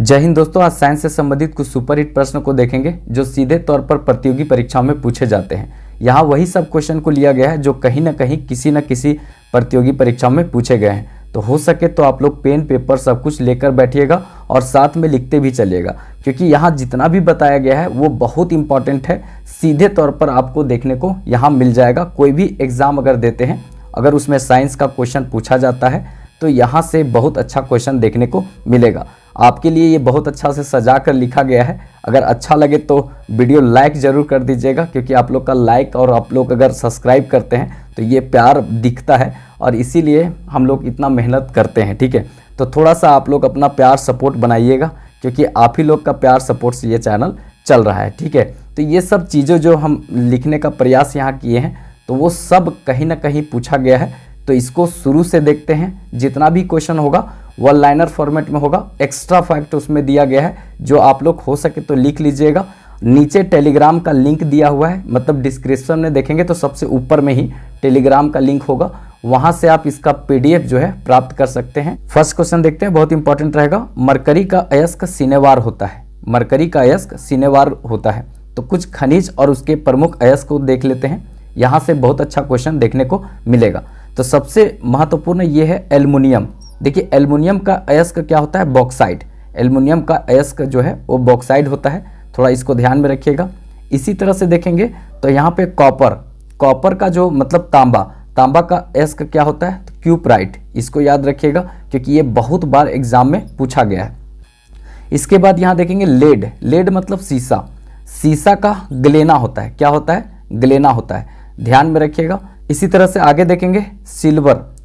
जय हिंद दोस्तों, आज साइंस से संबंधित कुछ सुपरहिट प्रश्न को देखेंगे जो सीधे तौर पर प्रतियोगी परीक्षाओं में पूछे जाते हैं। यहाँ वही सब क्वेश्चन को लिया गया है जो कहीं ना कहीं किसी न किसी प्रतियोगी परीक्षाओं में पूछे गए हैं। तो हो सके तो आप लोग पेन पेपर सब कुछ लेकर बैठिएगा और साथ में लिखते भी चलिएगा, क्योंकि यहाँ जितना भी बताया गया है वो बहुत इंपॉर्टेंट है। सीधे तौर पर आपको देखने को यहाँ मिल जाएगा। कोई भी एग्ज़ाम अगर देते हैं, अगर उसमें साइंस का क्वेश्चन पूछा जाता है तो यहाँ से बहुत अच्छा क्वेश्चन देखने को मिलेगा। आपके लिए ये बहुत अच्छा से सजा कर लिखा गया है। अगर अच्छा लगे तो वीडियो लाइक ज़रूर कर दीजिएगा, क्योंकि आप लोग का लाइक और आप लोग अगर सब्सक्राइब करते हैं तो ये प्यार दिखता है और इसीलिए हम लोग इतना मेहनत करते हैं। ठीक है, तो थोड़ा सा आप लोग अपना प्यार सपोर्ट बनाइएगा, क्योंकि आप ही लोग का प्यार सपोर्ट से ये चैनल चल रहा है। ठीक है, तो ये सब चीज़ें जो हम लिखने का प्रयास यहाँ किए हैं तो वो सब कहीं ना कहीं पूछा गया है। तो इसको शुरू से देखते हैं। जितना भी क्वेश्चन होगा वन लाइनर फॉर्मेट में होगा। एक्स्ट्रा फैक्ट उसमें दिया गया है जो आप लोग हो सके तो लिख लीजिएगा। नीचे टेलीग्राम का लिंक दिया हुआ है, मतलब डिस्क्रिप्शन में देखेंगे तो सबसे ऊपर में ही टेलीग्राम का लिंक होगा, वहां से आप इसका PDF जो है प्राप्त कर सकते हैं। फर्स्ट क्वेश्चन देखते हैं, बहुत इंपॉर्टेंट रहेगा। मरकरी का अयस्क सिनेवार होता है। मरकरी का अयस्क सिनेवार होता है। तो कुछ खनिज और उसके प्रमुख अयस्क को देख लेते हैं। यहाँ से बहुत अच्छा क्वेश्चन देखने को मिलेगा। तो सबसे महत्वपूर्ण ये है एल्युमिनियम। देखिए, एल्युमिनियम का अयस्क क्या होता है? बॉक्साइड। एल्युमिनियम का अयस्क जो है वो बॉक्साइड होता है, थोड़ा इसको ध्यान में रखिएगा। इसी तरह से देखेंगे तो यहाँ पे कॉपर का जो मतलब तांबा का अयस्क क्या होता है? तो क्यूपराइट। इसको याद रखिएगा क्योंकि ये बहुत बार एग्जाम में पूछा गया है। इसके बाद यहाँ देखेंगे लेड मतलब शीशा का ग्लेना होता है। क्या होता है? ग्लेना होता है, ध्यान में रखिएगा। इसी तरह से आगे देखेंगे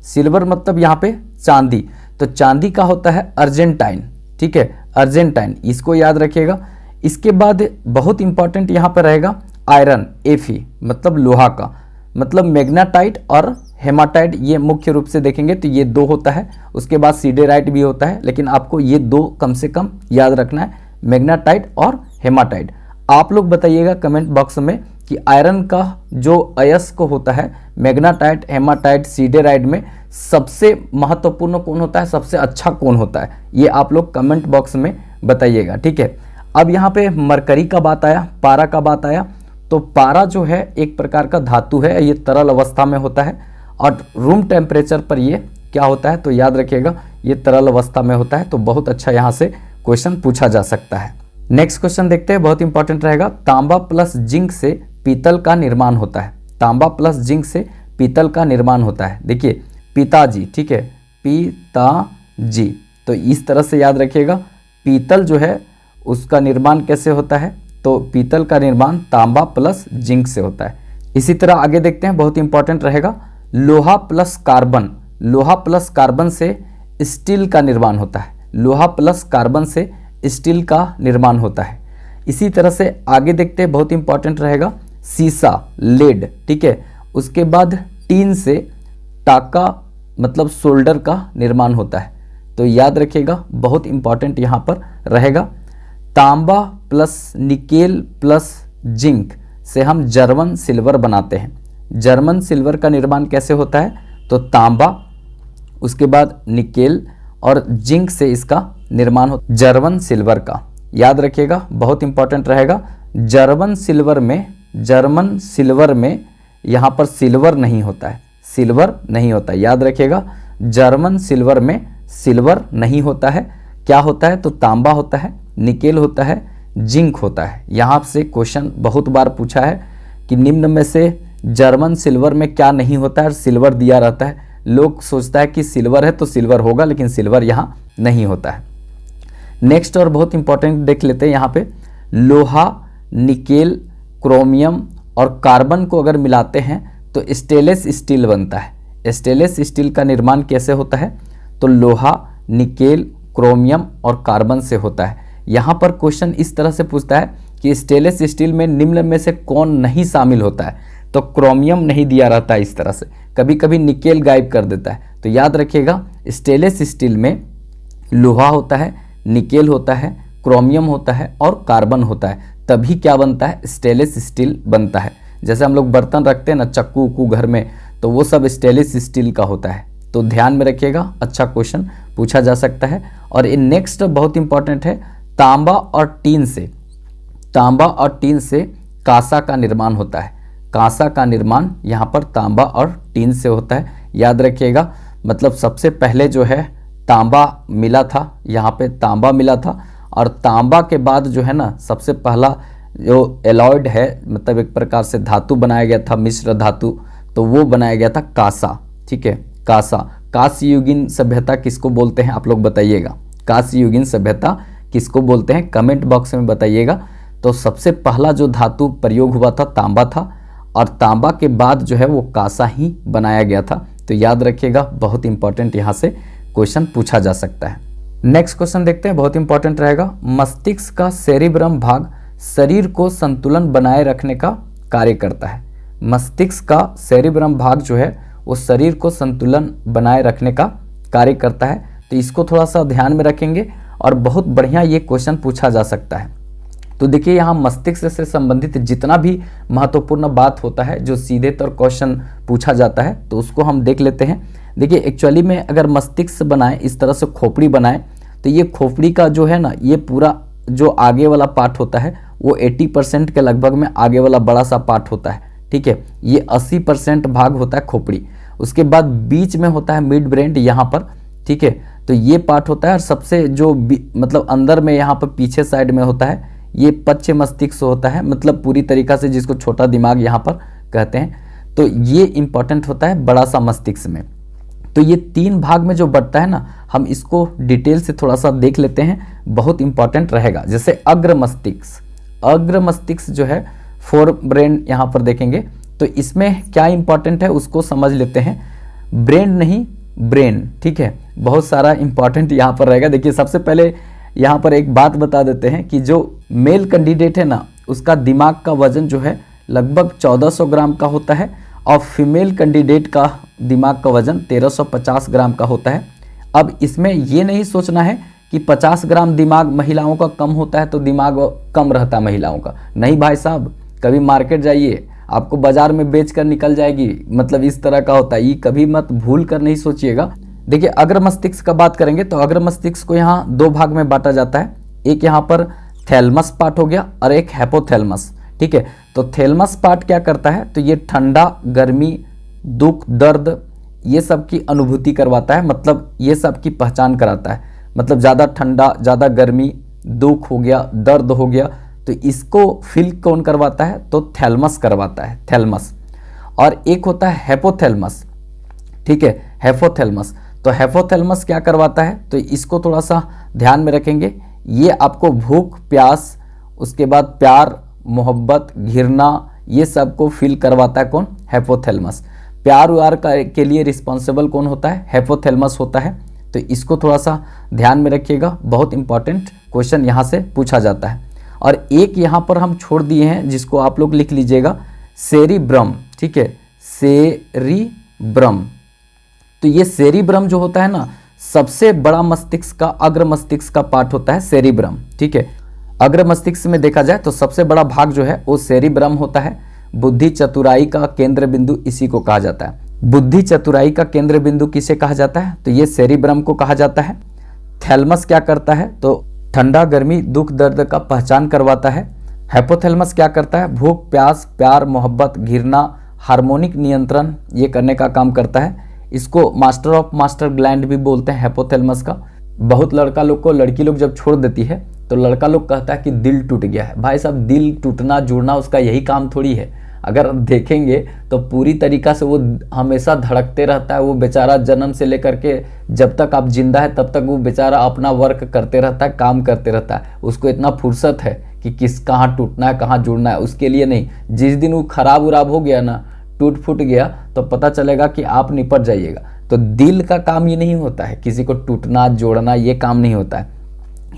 सिल्वर मतलब यहाँ पे चांदी। तो चांदी का होता है अर्जेंटाइन। ठीक है, अर्जेंटाइन, इसको याद रखिएगा। इसके बाद बहुत इंपॉर्टेंट यहाँ पर रहेगा आयरन, Fe मतलब लोहा का, मतलब मैग्नेटाइट और हेमाटाइट। ये मुख्य रूप से देखेंगे तो ये दो होता है। उसके बाद सीडेराइट भी होता है, लेकिन आपको ये दो कम से कम याद रखना है, मैग्नेटाइट और हेमाटाइट। आप लोग बताइएगा कमेंट बॉक्स में कि आयरन का जो अयस्क होता है मैग्नेटाइट, हेमाटाइट, सीडेराइट में सबसे महत्वपूर्ण कौन होता है, सबसे अच्छा कौन होता है? ये आप लोग कमेंट बॉक्स में बताइएगा। ठीक है, अब यहाँ पे मरकरी का बात आया, पारा का बात आया। तो पारा जो है एक प्रकार का धातु है, ये तरल अवस्था में होता है और रूम टेम्परेचर पर ये क्या होता है? तो याद रखिएगा ये तरल अवस्था में होता है। तो बहुत अच्छा यहाँ से क्वेश्चन पूछा जा सकता है। नेक्स्ट क्वेश्चन देखते हैं, बहुत इंपॉर्टेंट रहेगा। तांबा प्लस जिंक से पीतल का निर्माण होता है। तांबा प्लस जिंक से पीतल का निर्माण होता है। देखिए, पिताजी। ठीक है, पिताजी। तो इस तरह से याद रखिएगा, पीतल जो है उसका निर्माण कैसे होता है? तो पीतल का निर्माण तांबा प्लस जिंक से होता है। इसी तरह आगे देखते हैं, बहुत इंपॉर्टेंट रहेगा। लोहा प्लस कार्बन से स्टील का निर्माण होता है। लोहा प्लस कार्बन से स्टील का निर्माण होता है। इसी तरह से आगे देखते हैं, बहुत इंपॉर्टेंट रहेगा शीशा, लेड। ठीक है, उसके बाद टीन से टाका मतलब सोल्डर का निर्माण होता है। तो याद रखिएगा, बहुत इंपॉर्टेंट यहाँ पर रहेगा। तांबा प्लस निकेल प्लस जिंक से हम जर्मन सिल्वर बनाते हैं। जर्मन सिल्वर का निर्माण कैसे होता है? तो तांबा, उसके बाद निकेल और जिंक से इसका निर्माण हो जर्मन सिल्वर का। याद रखिएगा, बहुत इंपॉर्टेंट रहेगा। जर्मन सिल्वर में यहाँ पर सिल्वर नहीं होता है, सिल्वर नहीं होता है। याद रखिएगा, जर्मन सिल्वर में सिल्वर नहीं होता है। क्या होता है? तो तांबा होता है, निकेल होता है, जिंक होता है। यहाँ से क्वेश्चन बहुत बार पूछा है कि निम्न में से जर्मन सिल्वर में क्या नहीं होता है, और सिल्वर दिया रहता है। लोग सोचता है कि सिल्वर है तो सिल्वर होगा, लेकिन सिल्वर यहाँ नहीं होता है। नेक्स्ट और बहुत इंपॉर्टेंट देख लेते हैं, यहाँ पे लोहा, निकेल, क्रोमियम और कार्बन को अगर मिलाते हैं तो स्टेनलेस स्टील बनता है। स्टेनलेस स्टील का निर्माण कैसे होता है? तो लोहा, निकेल, क्रोमियम और कार्बन से होता है। यहाँ पर क्वेश्चन इस तरह से पूछता है कि स्टेनलेस स्टील में निम्न में से कौन नहीं शामिल होता है? तो क्रोमियम नहीं दिया रहता है। इस तरह से कभी कभी निकेल गायब कर देता है। तो याद रखिएगा, स्टेनलेस स्टील में लोहा होता है, निकेल होता है, क्रोमियम होता है और कार्बन होता है, तभी क्या बनता है? स्टेनलेस स्टील बनता है। जैसे हम लोग बर्तन रखते हैं ना, चक्कू उक्कू घर में, तो वो सब स्टेनलेस स्टील का होता है। तो ध्यान में रखिएगा, अच्छा क्वेश्चन पूछा जा सकता है। और ये नेक्स्ट बहुत इंपॉर्टेंट है, तांबा और टीन से, तांबा और टीन से कांसा का निर्माण होता है। कांसा का निर्माण यहाँ पर तांबा और टीन से होता है, याद रखिएगा। मतलब सबसे पहले जो है तांबा मिला था, यहाँ पे तांबा मिला था, और तांबा के बाद जो है ना सबसे पहला जो एलॉयड है, मतलब एक प्रकार से धातु बनाया गया था, मिश्र धातु, तो वो बनाया गया था कांसा। ठीक है, कांसा। कांस्ययुगीन सभ्यता किसको बोलते हैं आप लोग बताइएगा, कांस्ययुगीन सभ्यता किसको बोलते हैं, कमेंट बॉक्स में बताइएगा। तो सबसे पहला जो धातु प्रयोग हुआ था तांबा था, और तांबा के बाद जो है वो कांसा ही बनाया गया था। तो याद रखिएगा, बहुत इंपॉर्टेंट यहाँ से क्वेश्चन पूछा जा सकता है। नेक्स्ट क्वेश्चन देखते हैं, बहुत इंपॉर्टेंट रहेगा। मस्तिष्क का सेरिब्रम भाग शरीर को संतुलन बनाए रखने का कार्य करता है। मस्तिष्क का सेरिब्रम भाग जो है वो शरीर को संतुलन बनाए रखने का कार्य करता है। तो इसको थोड़ा सा ध्यान में रखेंगे और बहुत बढ़िया ये क्वेश्चन पूछा जा सकता है। तो देखिए यहाँ मस्तिष्क से संबंधित जितना भी महत्वपूर्ण बात होता है जो सीधे तौर क्वेश्चन पूछा जाता है, तो उसको हम देख लेते हैं। देखिए एक्चुअली में अगर मस्तिष्क बनाए, इस तरह से खोपड़ी बनाए, तो ये खोपड़ी का जो है ना, ये पूरा जो आगे वाला पार्ट होता है वो 80% के लगभग में आगे वाला बड़ा सा पार्ट होता है। ठीक है, ये 80% भाग होता है खोपड़ी। उसके बाद बीच में होता है मिड ब्रेन यहाँ पर। ठीक है, तो ये पार्ट होता है, और सबसे जो मतलब अंदर में यहाँ पर पीछे साइड में होता है ये पश्च मस्तिष्क होता है, मतलब पूरी तरीका से जिसको छोटा दिमाग यहाँ पर कहते हैं। तो ये इंपॉर्टेंट होता है बड़ा सा मस्तिष्क में। तो ये 3 भाग में जो बढ़ता है ना, हम इसको डिटेल से थोड़ा सा देख लेते हैं, बहुत इंपॉर्टेंट रहेगा। जैसे अग्र मस्तिष्क, अग्र मस्तिष्क जो है फोर ब्रेन यहाँ पर देखेंगे, तो इसमें क्या इंपॉर्टेंट है उसको समझ लेते हैं। ब्रेन नहीं, ब्रेन। ठीक है, बहुत सारा इंपॉर्टेंट यहाँ पर रहेगा। देखिए सबसे पहले यहाँ पर एक बात बता देते हैं कि जो मेल कैंडिडेट है ना, उसका दिमाग का वजन जो है लगभग 1400 ग्राम का होता है, और फीमेल कैंडिडेट का दिमाग का वजन 1350 ग्राम का होता है। अब इसमें ये नहीं सोचना है कि 50 ग्राम दिमाग महिलाओं का कम होता है तो दिमाग कम रहता है महिलाओं का। नहीं भाई साहब, कभी मार्केट जाइए, आपको बाजार में बेच कर निकल जाएगी, मतलब इस तरह का होता है। ये कभी मत भूल कर नहीं सोचिएगा। देखिए अग्र मस्तिष्क का बात करेंगे तो अग्र मस्तिष्क को यहाँ 2 भाग में बांटा जाता है। एक यहाँ पर थैलमस पार्ट हो गया और एक हाइपोथैलेमस। ठीक है, तो थैलमस पार्ट क्या करता है, तो ये ठंडा, गर्मी, दुख, दर्द, ये सब की अनुभूति करवाता है, मतलब ये सब की पहचान कराता है। मतलब ज़्यादा ठंडा, ज़्यादा गर्मी, दुख हो गया, दर्द हो गया, तो इसको फील कौन करवाता है, तो थैलमस करवाता है, थैलमस। और एक होता है हाइपोथैलेमस। ठीक है, हाइपोथैलेमस। तो हाइपोथैलेमस क्या करवाता है, तो इसको थोड़ा सा ध्यान में रखेंगे। ये आपको भूख, प्यास, उसके बाद प्यार, मोहब्बत, घृणा, ये सब को फील करवाता है कौन, हाइपोथैलेमस। प्यार व्यार के लिए रिस्पॉन्सिबल कौन होता है, हाइपोथैलेमस होता है। तो इसको थोड़ा सा ध्यान में रखिएगा, बहुत इंपॉर्टेंट क्वेश्चन यहाँ से पूछा जाता है। और एक यहाँ पर हम छोड़ दिए हैं जिसको आप लोग लिख लीजिएगा, सेरिब्रम। ठीक है, सेरिब्रम। तो ये सेरिब्रम जो होता है ना, सबसे बड़ा मस्तिष्क का, अग्र मस्तिष्क का पार्ट होता है सेरिब्रम। ठीक है, अग्र मस्तिष्क में देखा जाए तो सबसे बड़ा भाग जो है वो सेरिब्रम होता है। बुद्धि चतुराई का केंद्र बिंदु इसी को कहा जाता है। बुद्धि चतुराई का केंद्र बिंदु किसे कहा जाता है, तो ये सेरिब्रम को कहा जाता है। थैलमस क्या करता है, तो ठंडा, गर्मी, दुख, दर्द का पहचान करवाता है। हाइपोथैलेमस क्या करता है, भूख, प्यास, प्यार, मोहब्बत, घृणा, हार्मोनिक नियंत्रण, ये करने का काम करता है। इसको मास्टर ऑफ मास्टर ग्लैंड भी बोलते हैं हाइपोथैलेमस का। बहुत लड़का लोग को, लड़की लोग जब छोड़ देती है तो लड़का लोग कहता है कि दिल टूट गया है। भाई साहब, दिल टूटना जुड़ना उसका यही काम थोड़ी है। अगर देखेंगे तो पूरी तरीका से वो हमेशा धड़कते रहता है। वो बेचारा जन्म से लेकर के जब तक आप जिंदा है तब तक वो बेचारा अपना वर्क करते रहता है, काम करते रहता है। उसको इतना फुर्सत है कि कहाँ टूटना है, कहाँ जुड़ना है, उसके लिए नहीं। जिस दिन वो खराब उराब हो गया ना, टूट फूट गया, तो पता चलेगा कि आप निपट जाइएगा। तो दिल का काम ये नहीं होता है, किसी को टूटना जोड़ना ये काम नहीं होता है।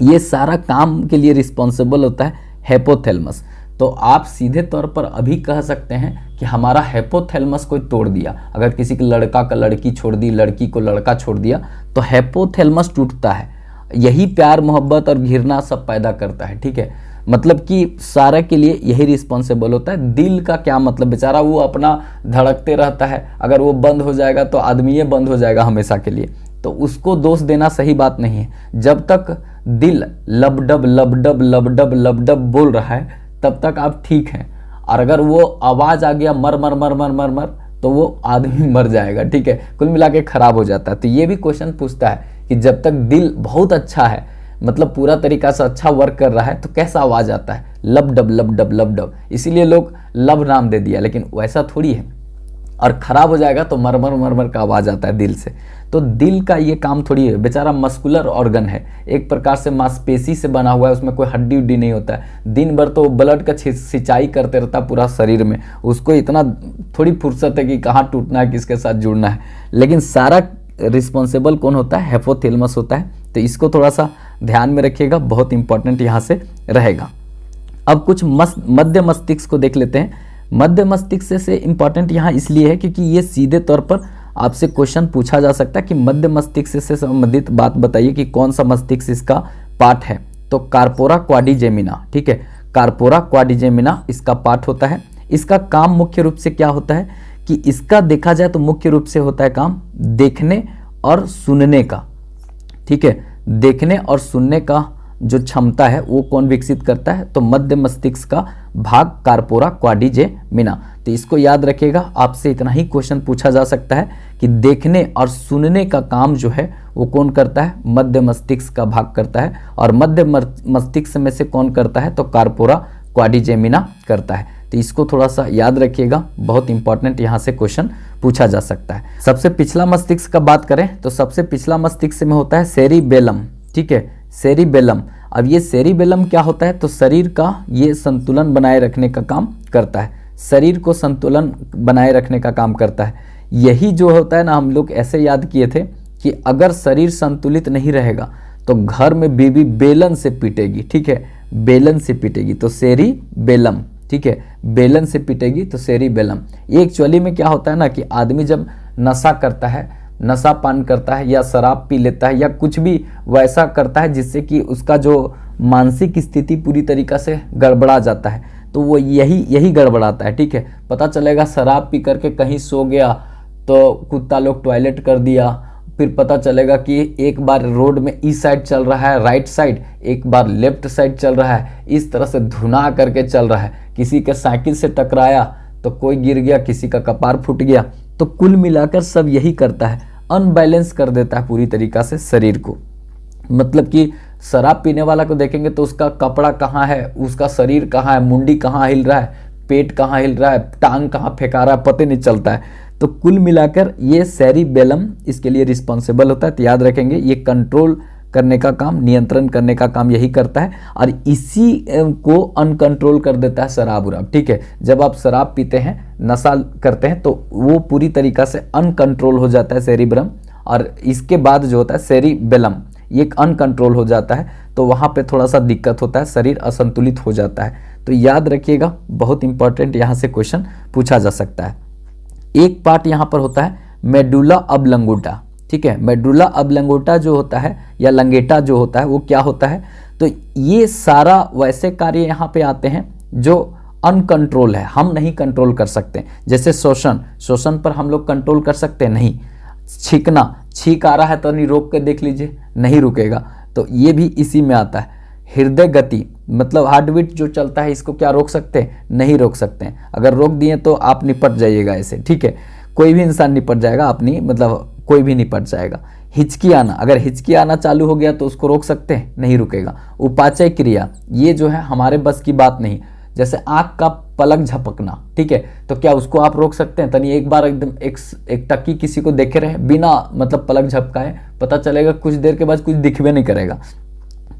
ये सारा काम के लिए रिस्पॉन्सिबल होता है हाइपोथैलेमस। तो आप सीधे तौर पर अभी कह सकते हैं कि हमारा हाइपोथैलेमस कोई तोड़ दिया। अगर किसी के लड़का का लड़की छोड़ दी, लड़की को लड़का छोड़ दिया, तो हाइपोथैलेमस टूटता है। यही प्यार, मोहब्बत और घृणा सब पैदा करता है। ठीक है, मतलब कि सारा के लिए यही रिस्पॉन्सिबल होता है। दिल का क्या मतलब, बेचारा वो अपना धड़कते रहता है। अगर वो बंद हो जाएगा तो आदमी ये बंद हो जाएगा हमेशा के लिए। तो उसको दोष देना सही बात नहीं है। जब तक दिल लबडब लबडब लबडब लबडब बोल रहा है तब तक आप ठीक हैं, और अगर वो आवाज़ आ गया मर मर मर मर मर मर तो वो आदमी मर जाएगा, ठीक है, कुल मिला के खराब हो जाता है। तो ये भी क्वेश्चन पूछता है कि जब तक दिल बहुत अच्छा है, मतलब पूरा तरीका से अच्छा वर्क कर रहा है, तो कैसा आवाज़ आता है, लबडब लबडब लबडब, इसीलिए लोग लब नाम दे दिया, लेकिन वैसा थोड़ी है। और ख़राब हो जाएगा तो मरमर मरमर का आवाज़ आता है दिल से। तो दिल का ये काम थोड़ी है, बेचारा मस्कुलर ऑर्गन है, एक प्रकार से मांसपेशी से बना हुआ है, उसमें कोई हड्डी उड्डी नहीं होता है। दिन भर तो ब्लड का सिंचाई करते रहता है पूरा शरीर में, उसको इतना थोड़ी फुर्सत है कि कहाँ टूटना है, किसके साथ जुड़ना है। लेकिन सारा रिस्पॉन्सिबल कौन होता है, हाइपोथैलेमस होता है। तो इसको थोड़ा सा ध्यान में रखिएगा, बहुत इंपॉर्टेंट यहाँ से रहेगा। अब कुछ मध्य मस्तिष्क को देख लेते हैं। मध्य मस्तिष्क से इम्पॉर्टेंट यहाँ इसलिए है क्योंकि ये सीधे तौर पर आपसे क्वेश्चन पूछा जा सकता है कि मध्य मस्तिष्क से संबंधित बात बताइए कि कौन सा मस्तिष्क इसका पार्ट है। तो कार्पोरा क्वाड्रिजेमिना, ठीक है, कार्पोरा क्वाड्रिजेमिना इसका पार्ट होता है। इसका काम मुख्य रूप से क्या होता है कि इसका देखा जाए तो मुख्य रूप से होता है काम देखने और सुनने का, ठीक है, देखने और सुनने का जो क्षमता है वो कौन विकसित करता है, तो मध्य मस्तिष्क का भाग कार्पोरा क्वाड्रिजेमिना। तो इसको याद रखिएगा, आपसे इतना ही क्वेश्चन पूछा जा सकता है कि देखने और सुनने का काम जो है वो कौन करता है, मध्य मस्तिष्क का भाग करता है। और मध्य मस्तिष्क में से कौन करता है, तो कार्पोरा क्वाड्रिजेमिना करता है। तो इसको थोड़ा सा याद रखिएगा, बहुत इंपॉर्टेंट यहाँ से क्वेश्चन पूछा जा सकता है। सबसे पिछला मस्तिष्क का बात करें तो सबसे पिछला मस्तिष्क में होता है सेरिबेलम, ठीक है, सेरिबेलम। अब ये सेरिबेलम क्या होता है, तो शरीर का ये संतुलन बनाए रखने का काम करता है, शरीर को संतुलन बनाए रखने का काम करता है। यही जो होता है ना, हम लोग ऐसे याद किए थे कि अगर शरीर संतुलित नहीं रहेगा तो घर में बीबी बेलन से पीटेगी, ठीक है, बेलन से पीटेगी, तो सेरिबेलम, ठीक है, बेलन से पीटेगी तो सेरिबेलम। ये एक्चुअली में क्या होता है ना कि आदमी जब नशा करता है, नशा पान करता है या शराब पी लेता है या कुछ भी वैसा करता है जिससे कि उसका जो मानसिक स्थिति पूरी तरीक़ा से गड़बड़ा जाता है, तो वो यही गड़बड़ाता है, ठीक है। पता चलेगा शराब पी करके कहीं सो गया तो कुत्ता लोग टॉयलेट कर दिया, फिर पता चलेगा कि एक बार रोड में इस साइड चल रहा है राइट साइड, एक बार लेफ्ट साइड चल रहा है, इस तरह से धुना करके चल रहा है। किसी के साइकिल से टकराया तो कोई गिर गया, किसी का कपार फूट गया। तो कुल मिलाकर सब यही करता है, अनबैलेंस कर देता है पूरी तरीक़ा से शरीर को। मतलब कि शराब पीने वाला को देखेंगे तो उसका कपड़ा कहाँ है, उसका शरीर कहाँ है, मुंडी कहाँ हिल रहा है, पेट कहाँ हिल रहा है, टांग कहाँ फेंका रहा है, पता नहीं चलता है। तो कुल मिलाकर ये सेरिबेलम इसके लिए रिस्पॉन्सिबल होता है। तो याद रखेंगे, ये कंट्रोल करने का काम, नियंत्रण करने का काम यही करता है, और इसी को अनकंट्रोल कर देता है शराब उराब, ठीक है। जब आप शराब पीते हैं, नशा करते हैं, तो वो पूरी तरीक़ा से अनकंट्रोल हो जाता है सेरिब्रम, और इसके बाद जो होता है सेरिबेलम, ये अनकंट्रोल हो जाता है, तो वहाँ पे थोड़ा सा दिक्कत होता है, शरीर असंतुलित हो जाता है। तो याद रखिएगा, बहुत इंपॉर्टेंट यहाँ से क्वेश्चन पूछा जा सकता है। एक पार्ट यहाँ पर होता है मेडुला ऑब्लंगोटा, ठीक है, मेडुला ऑब्लंगोटा जो होता है या लंगेटा जो होता है वो क्या होता है, तो ये सारा वैसे कार्य यहाँ पे आते हैं जो अनकंट्रोल है, हम नहीं कंट्रोल कर सकते। जैसे शोषण पर हम लोग कंट्रोल कर सकते हैं, नहीं। छींकना, छींक आ रहा है तो नहीं रोक के देख लीजिए, नहीं रुकेगा, तो ये भी इसी में आता है। हृदय गति, मतलब हार्ट बीट जो चलता है, इसको क्या रोक सकते हैं, नहीं रोक सकते हैं। अगर रोक दिए तो आप निपट जाइएगा ऐसे, ठीक है, कोई भी इंसान निपट जाएगा, अपनी मतलब कोई भी निपट जाएगा। हिचकी आना, अगर हिचकी आना चालू हो गया तो उसको रोक सकते हैं, नहीं रुकेगा। उपाचय क्रिया, ये जो है हमारे बस की बात नहीं। जैसे आँख का पलक झपकना, ठीक है, तो क्या उसको आप रोक सकते हैं? तनी एक बार एकदम एक टक्की किसी को देखे रहे बिना मतलब पलक झपकाए, पता चलेगा कुछ देर के बाद कुछ दिखबे नहीं करेगा।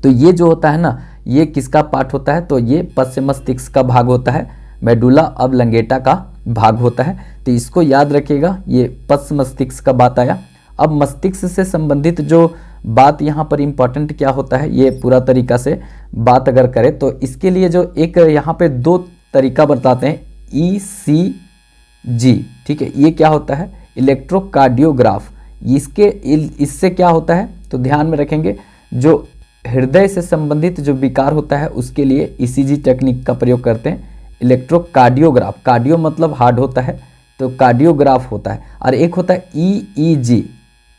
तो ये जो होता है ना, ये किसका पार्ट होता है, तो ये पश्च मस्तिष्क का भाग होता है, मेडुला ऑब्लंगेटा का भाग होता है। तो इसको याद रखिएगा, ये पश्च मस्तिष्क का बात आया। अब मस्तिष्क से संबंधित जो बात यहाँ पर इम्पॉर्टेंट क्या होता है, ये पूरा तरीका से बात अगर करें तो इसके लिए जो एक यहाँ पे दो तरीका बताते हैं, ECG, ठीक है, ये क्या होता है, इलेक्ट्रोकार्डियोग्राफ। इससे क्या होता है, तो ध्यान में रखेंगे, जो हृदय से संबंधित जो विकार होता है उसके लिए ECG टेक्निक का प्रयोग करते हैं। इलेक्ट्रोकार्डियोग्राफ, कार्डियो मतलब हार्ट होता है, तो कार्डियोग्राफ होता है, और एक होता है EEG,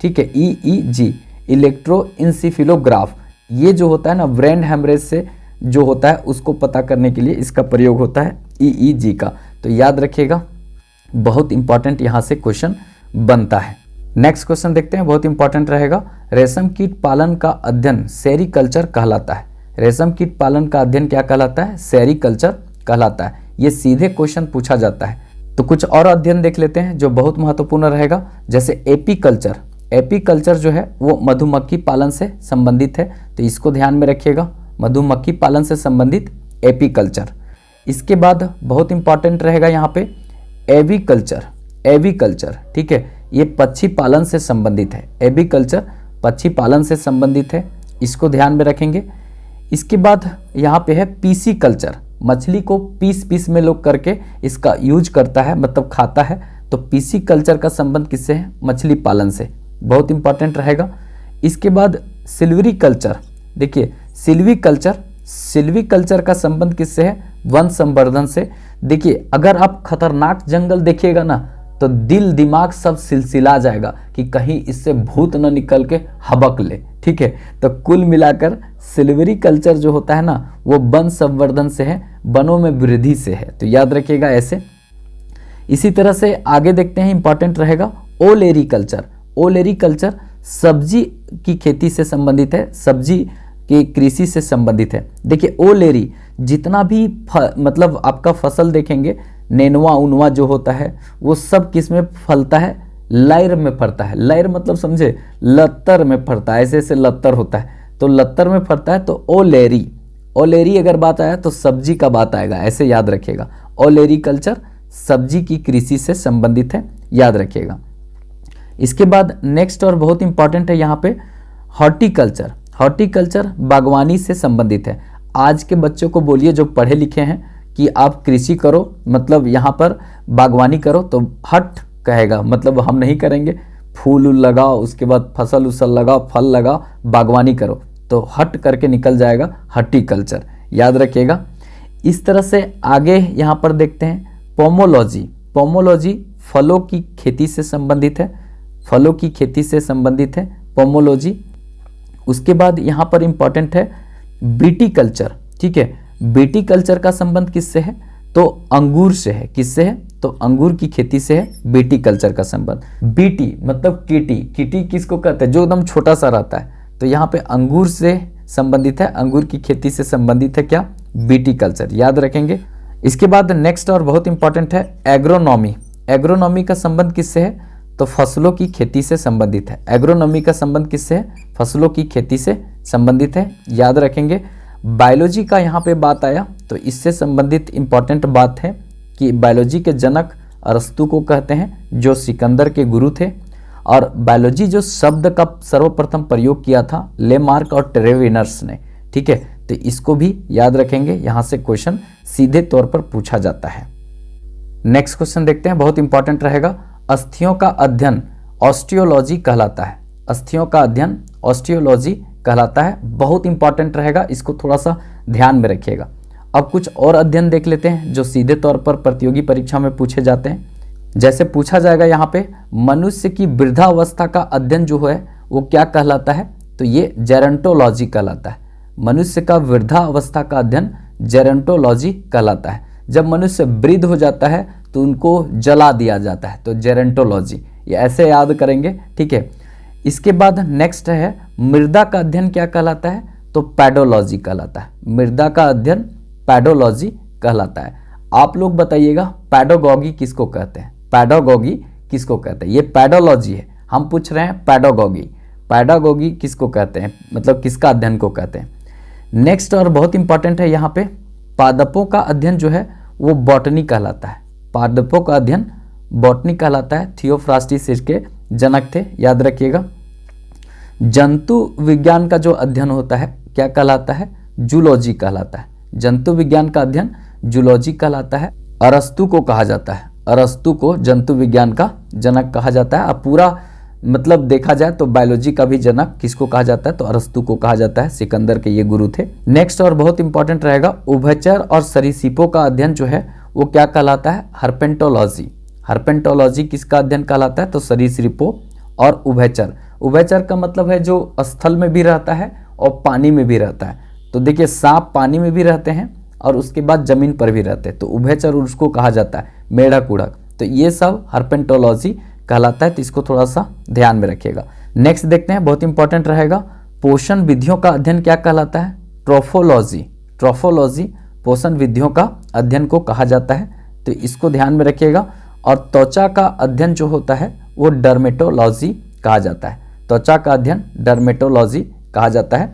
ठीक है, EEG, इलेक्ट्रोइंसिफिलोग्राफ, ये जो होता है ना ब्रेन हेमरेज से जो होता है उसको पता करने के लिए इसका प्रयोग होता है EEG का। तो याद रखिएगा, बहुत इंपॉर्टेंट यहाँ से क्वेश्चन बनता है। नेक्स्ट क्वेश्चन देखते हैं, बहुत इंपॉर्टेंट रहेगा। रेशम कीट पालन का अध्ययन सेरीकल्चर कहलाता है। रेशम कीट पालन का अध्ययन क्या कहलाता है? सेरीकल्चर कहलाता है। ये सीधे क्वेश्चन पूछा जाता है। तो कुछ और अध्ययन देख लेते हैं जो बहुत महत्वपूर्ण रहेगा, जैसे एपीकल्चर। एपीकल्चर जो है वो मधुमक्खी पालन से संबंधित है, तो इसको ध्यान में रखिएगा, मधुमक्खी पालन से संबंधित एपीकल्चर। इसके बाद बहुत इंपॉर्टेंट रहेगा यहाँ पे एवीकल्चर। एवीकल्चर, ठीक है, ये पक्षी पालन से संबंधित है। एवीकल्चर पक्षी पालन से संबंधित है, इसको ध्यान में रखेंगे। इसके बाद यहाँ पे है पीसी कल्चर। मछली को पीस पीस में लोग करके इसका यूज करता है, मतलब खाता है। तो पीसी कल्चर का संबंध किससे है? मछली पालन से, बहुत इंपॉर्टेंट रहेगा। इसके बाद सिल्वरी कल्चर। देखिए सिल्वी कल्चर, सिल्वी कल्चर का संबंध किससे है? वन संवर्धन से। देखिए अगर आप खतरनाक जंगल देखिएगा ना तो दिल दिमाग सब सिलसिला जाएगा कि कहीं इससे भूत न निकल के हबक ले, ठीक है। तो कुल मिलाकर सिल्वरी कल्चर जो होता है ना वो वन संवर्धन से है, वनों में वृद्धि से है, तो याद रखिएगा ऐसे। इसी तरह से आगे देखते हैं, इंपॉर्टेंट रहेगा ओलेरी कल्चर। ओलेरी कल्चर सब्जी की खेती से संबंधित है, सब्जी की कृषि से संबंधित है। देखिए ओलेरी जितना भी मतलब आपका फसल देखेंगे, नेनुआ उनवा जो होता है वो सब किस में फलता है? लायर में फलता है। लायर मतलब समझे, लत्तर में फलता है, ऐसे ऐसे लत्तर होता है, तो लत्तर में फलता है। तो ओलेरी, ओलेरी अगर बात आया तो सब्जी का बात आएगा, ऐसे याद रखिएगा। ओलेरी कल्चर सब्जी की कृषि से संबंधित है, याद रखिएगा। इसके बाद नेक्स्ट और बहुत इंपॉर्टेंट है यहाँ पे हॉर्टिकल्चर। हॉर्टिकल्चर बागवानी से संबंधित है। आज के बच्चों को बोलिए जो पढ़े लिखे हैं कि आप कृषि करो, मतलब यहाँ पर बागवानी करो, तो हट कहेगा, मतलब हम नहीं करेंगे। फूल लगाओ, उसके बाद फसल उसल लगाओ, फल लगाओ, बागवानी करो, तो हट करके निकल जाएगा हॉर्टिकल्चर, याद रखिएगा। इस तरह से आगे यहाँ पर देखते हैं पोमोलॉजी। पोमोलॉजी फलों की खेती से संबंधित है, फलों की खेती से संबंधित है पोमोलॉजी। उसके बाद यहाँ पर इंपॉर्टेंट है बीटी कल्चर, ठीक है। बीटी कल्चर का संबंध किससे है? तो अंगूर से है। किससे है? तो अंगूर की खेती से है बीटी कल्चर का संबंध। बीटी मतलब कीटी, कीटी किसको कहते हैं? जो एकदम छोटा सा रहता है। तो यहाँ पे अंगूर से संबंधित है, अंगूर की खेती से संबंधित है क्या? बीटी कल्चर, याद रखेंगे। इसके बाद नेक्स्ट और बहुत इंपॉर्टेंट है एग्रोनॉमी। एग्रोनॉमी का संबंध किससे है? तो फसलों की खेती से संबंधित है। एग्रोनॉमी का संबंध किससे है? फसलों की खेती से संबंधित है, याद रखेंगे। बायोलॉजी का यहाँ पे बात आया तो इससे संबंधित इंपॉर्टेंट बात है कि बायोलॉजी के जनक अरस्तु को कहते हैं, जो सिकंदर के गुरु थे। और बायोलॉजी जो शब्द का सर्वप्रथम प्रयोग किया था लेमार्क और ट्रेविनर्स ने, ठीक है। तो इसको भी याद रखेंगे, यहाँ से क्वेश्चन सीधे तौर पर पूछा जाता है। नेक्स्ट क्वेश्चन देखते हैं, बहुत इंपॉर्टेंट रहेगा। अस्थियों का अध्ययन ऑस्टियोलॉजी कहलाता है। अस्थियों का अध्ययन ऑस्टियोलॉजी कहलाता है, बहुत इंपॉर्टेंट रहेगा, इसको थोड़ा सा ध्यान में रखिएगा। अब कुछ और अध्ययन देख लेते हैं जो सीधे तौर पर प्रतियोगी परीक्षा में पूछे जाते हैं। जैसे पूछा जाएगा यहाँ पे मनुष्य की वृद्धावस्था का अध्ययन जो है वो क्या कहलाता है? तो ये जेरंटोलॉजी कहलाता है। मनुष्य का वृद्धावस्था का अध्ययन जेरंटोलॉजी कहलाता है। जब मनुष्य वृद्ध हो जाता है तो उनको जला दिया जाता है, तो जेरंटोलॉजी, ये ऐसे याद करेंगे, ठीक है। इसके बाद नेक्स्ट है मृदा का अध्ययन क्या कहलाता है? तो पैडोलॉजी कहलाता है। मृदा का अध्ययन पैडोलॉजी कहलाता है। आप लोग बताइएगा पैडोगॉगी किसको कहते हैं? पैडोगॉगी किसको कहते हैं? ये पैडोलॉजी है, हम पूछ रहे हैं पैडोगॉगी। पैडोगॉगी किसको कहते हैं, मतलब किसका अध्ययन को कहते हैं? नेक्स्ट और बहुत इंपॉर्टेंट है यहाँ पे पादपों का अध्ययन जो है वो बॉटनी कहलाता है। पादपों का अध्ययन बॉटनी कहलाता है। थियोफ्रास्टिस इसके जनक थे, याद रखिएगा। जंतु विज्ञान का जो अध्ययन होता है क्या कहलाता है? जूलॉजी कहलाता है। जंतु विज्ञान का अध्ययन जूलॉजी कहलाता है। अरस्तु को कहा जाता है, अरस्तु को जंतु विज्ञान का जनक कहा जाता है। अब पूरा मतलब देखा जाए तो बायोलॉजी का भी जनक किसको कहा जाता है? तो अरस्तु को कहा जाता है, सिकंदर के ये गुरु थे। नेक्स्ट और बहुत इंपॉर्टेंट रहेगा उभयचर और सरीसृपों का अध्ययन जो है वो क्या कहलाता है? हर्पेंटोलॉजी। हर्पेंटोलॉजी किसका अध्ययन कहलाता है? तो सरीसृपों और उभयचर। उभयचर का मतलब है जो स्थल में भी रहता है और पानी में भी रहता है। तो देखिए सांप पानी में भी रहते हैं और उसके बाद जमीन पर भी रहते हैं, तो उभयचर उसको कहा जाता है, मेढक उड़क। तो ये सब हर्पेंटोलॉजी कहलाता है, तो इसको थोड़ा सा ध्यान में रखिएगा। नेक्स्ट देखते हैं, बहुत इंपॉर्टेंट रहेगा, पोषण विधियों का अध्ययन क्या कहलाता है? ट्रोफोलॉजी। ट्रोफोलॉजी पोषण विधियों का अध्ययन को कहा जाता है, तो इसको ध्यान में रखिएगा। और त्वचा का अध्ययन जो होता है वो डर्मेटोलॉजी कहा जाता है। त्वचा का अध्ययन डर्मेटोलॉजी कहा जाता है।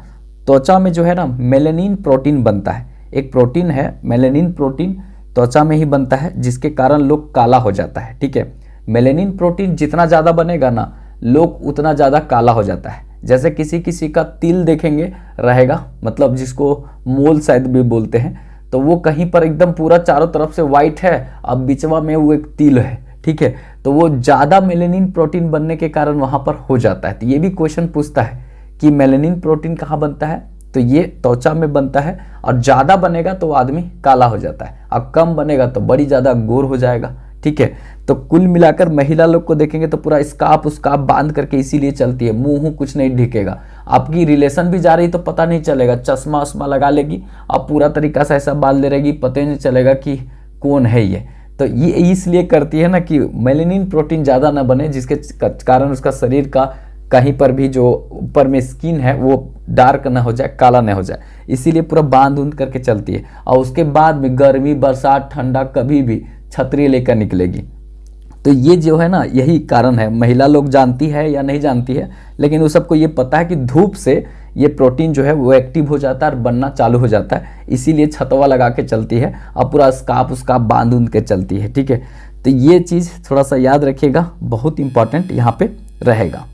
त्वचा में जो है ना मेलेनिन प्रोटीन बनता है, एक प्रोटीन है मेलेनिन प्रोटीन, त्वचा में ही बनता है, जिसके कारण लोग काला हो जाता है। ठीक है, मेलेनिन प्रोटीन जितना ज़्यादा बनेगा ना लोग उतना ज़्यादा काला हो जाता है। जैसे किसी किसी का तिल देखेंगे रहेगा, मतलब जिसको मोल शायद भी बोलते हैं, तो वो कहीं पर एकदम पूरा चारों तरफ से वाइट है, अब बीचवा में वो एक तिल है। ठीक है, तो वो ज़्यादा मेलेनिन प्रोटीन बनने के कारण वहाँ पर हो जाता है। तो ये भी क्वेश्चन पूछता है कि मेलेनिन प्रोटीन कहाँ बनता है, तो ये त्वचा में बनता है, और ज़्यादा बनेगा तो आदमी काला हो जाता है, और कम बनेगा तो बड़ी ज़्यादा गोर हो जाएगा। ठीक है, तो कुल मिलाकर महिला लोग को देखेंगे तो पूरा स्कार्फ उसकार्फ बांध करके इसीलिए चलती है, मुंह कुछ नहीं ढकेगा। आपकी रिलेशन भी जा रही तो पता नहीं चलेगा, चश्मा उश्मा लगा लेगी और पूरा तरीका से ऐसा बाल ले रहेगी, पता ही नहीं चलेगा कि कौन है ये। तो ये इसलिए करती है ना कि मेलेनिन प्रोटीन ज़्यादा ना बने, जिसके कारण उसका शरीर का कहीं पर भी जो ऊपर में स्किन है वो डार्क ना हो जाए, काला ना हो जाए, इसीलिए पूरा बांध उंध करके चलती है। और उसके बाद में गर्मी बरसात ठंडा कभी भी छतरी लेकर निकलेगी। तो ये जो है ना यही कारण है, महिला लोग जानती है या नहीं जानती है, लेकिन वो सबको ये पता है कि धूप से ये प्रोटीन जो है वो एक्टिव हो जाता है और बनना चालू हो जाता है, इसीलिए छतवा लगा के चलती है और पूरा स्कार्फ उसकार्फ बांध उंध के चलती है। ठीक है, तो ये चीज़ थोड़ा सा याद रखिएगा, बहुत इंपॉर्टेंट यहाँ पे रहेगा।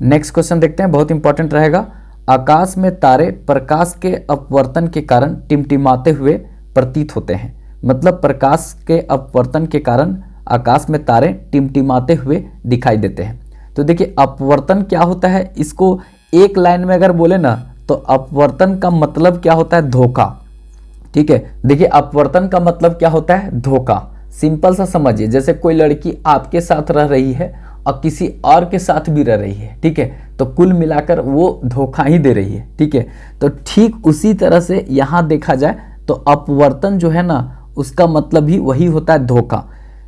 नेक्स्ट क्वेश्चन देखते हैं, बहुत इंपॉर्टेंट रहेगा, आकाश में तारे प्रकाश के अपवर्तन के कारण टिमटिमाते हुए प्रतीत होते हैं। मतलब प्रकाश के अपवर्तन के कारण आकाश में तारे टिमटिमाते हुए दिखाई देते हैं। तो देखिए अपवर्तन क्या होता है, इसको एक लाइन में अगर बोले ना तो अपवर्तन का मतलब क्या होता है? धोखा। ठीक है, देखिए अपवर्तन का मतलब क्या होता है? धोखा। सिंपल सा समझिए, जैसे कोई लड़की आपके साथ रह रही है और किसी और के साथ भी रह रही है, ठीक है, तो कुल मिलाकर वो धोखा ही दे रही है। ठीक है, तो ठीक उसी तरह से यहाँ देखा जाए तो अपवर्तन जो है ना उसका मतलब ही वही होता है, धोखा।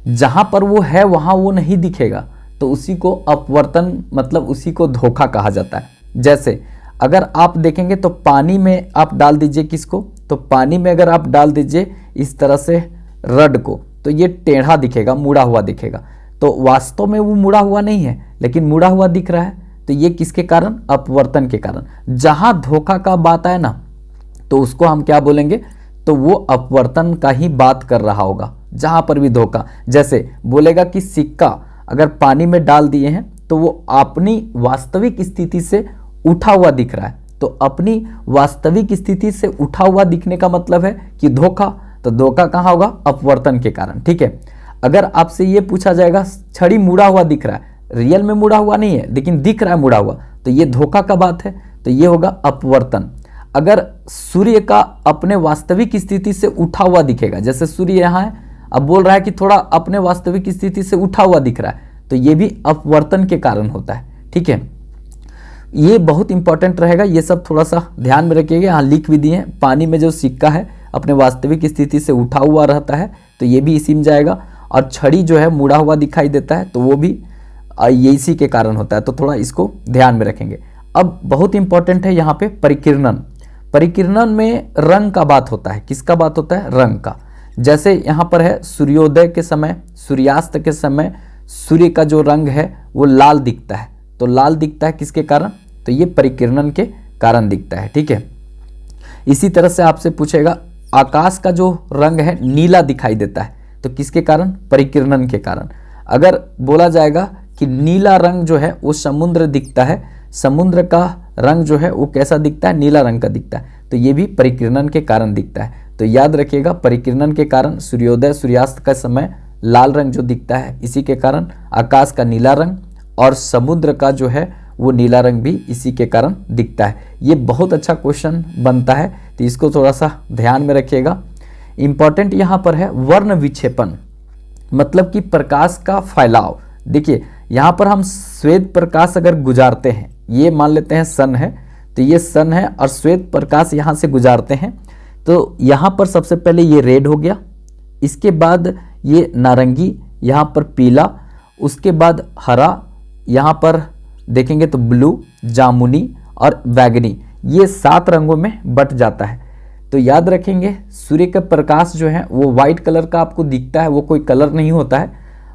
जहाँ पर वो है वहाँ वो नहीं दिखेगा, तो उसी को अपवर्तन मतलब उसी को धोखा कहा जाता है। जैसे अगर आप देखेंगे तो पानी में आप डाल दीजिए किसको, तो पानी में अगर आप डाल दीजिए इस तरह से रड को, तो ये टेढ़ा दिखेगा, मुड़ा हुआ दिखेगा। तो वास्तव में वो मुड़ा हुआ नहीं है, लेकिन मुड़ा हुआ दिख रहा है। तो ये किसके कारण? अपवर्तन के कारण। जहाँ धोखा का बात आए ना तो उसको हम क्या बोलेंगे, तो वो अपवर्तन का ही बात कर रहा होगा। जहाँ पर भी धोखा, जैसे बोलेगा कि सिक्का अगर पानी में डाल दिए हैं तो वो अपनी वास्तविक स्थिति से उठा हुआ दिख रहा है, तो अपनी वास्तविक स्थिति से उठा हुआ दिखने का मतलब है कि धोखा। तो धोखा कहाँ होगा? अपवर्तन के कारण। ठीक है, अगर आपसे ये पूछा जाएगा छड़ी मुड़ा हुआ दिख रहा है, रियल में मुड़ा हुआ नहीं है लेकिन दिख रहा है मुड़ा हुआ, तो ये धोखा का बात है, तो ये होगा अपवर्तन। अगर सूर्य का अपने वास्तविक स्थिति से उठा हुआ दिखेगा, जैसे सूर्य यहाँ है, अब बोल रहा है कि थोड़ा अपने वास्तविक स्थिति से उठा हुआ दिख रहा है, तो ये भी अपवर्तन के कारण होता है। ठीक है, ये बहुत इंपॉर्टेंट रहेगा, ये सब थोड़ा सा ध्यान में रखिएगा। यहाँ लिख भी दिए हैं, पानी में जो सिक्का है अपने वास्तविक स्थिति से उठा हुआ रहता है, तो ये भी इसी में जाएगा। और छड़ी जो है मुड़ा हुआ दिखाई देता है, तो वो भी ये इसी के कारण होता है, तो थोड़ा इसको ध्यान में रखेंगे। अब बहुत इंपॉर्टेंट है यहाँ पे परिकिरणन। परिकिरणन में रंग का बात होता है, किसका बात होता है? रंग का। जैसे यहाँ पर है सूर्योदय के समय, सूर्यास्त के समय सूर्य का जो रंग है वो लाल दिखता है, तो लाल दिखता है किसके कारण? तो ये परिकिरणन के कारण दिखता है। ठीक है, इसी तरह से आपसे पूछेगा आकाश का जो रंग है नीला दिखाई देता है, तो किसके कारण? परिकिरणन के कारण। अगर बोला जाएगा कि नीला रंग जो है वो समुद्र दिखता है, समुद्र का रंग जो है वो कैसा दिखता है? नीला रंग का दिखता है, तो ये भी परिकिरणन के कारण दिखता है। तो याद रखिएगा परिकिरणन के कारण सूर्योदय सूर्यास्त का समय लाल रंग जो दिखता है, इसी के कारण आकाश का नीला रंग, और समुद्र का जो है वो नीला रंग भी इसी के कारण दिखता है। ये बहुत अच्छा क्वेश्चन बनता है, तो इसको थोड़ा सा ध्यान में रखिएगा। इंपॉर्टेंट यहाँ पर है वर्ण विक्षेपण, मतलब कि प्रकाश का फैलाव। देखिए यहाँ पर हम श्वेत प्रकाश अगर गुजारते हैं, ये मान लेते हैं सन है, तो ये सन है और श्वेत प्रकाश यहाँ से गुजारते हैं, तो यहाँ पर सबसे पहले ये रेड हो गया, इसके बाद ये नारंगी, यहाँ पर पीला, उसके बाद हरा, यहाँ पर देखेंगे तो ब्लू, जामुनी और बैगनी, ये 7 रंगों में बट जाता है। तो याद रखेंगे सूर्य का प्रकाश जो है वो वाइट कलर का आपको दिखता है, वो कोई कलर नहीं होता है,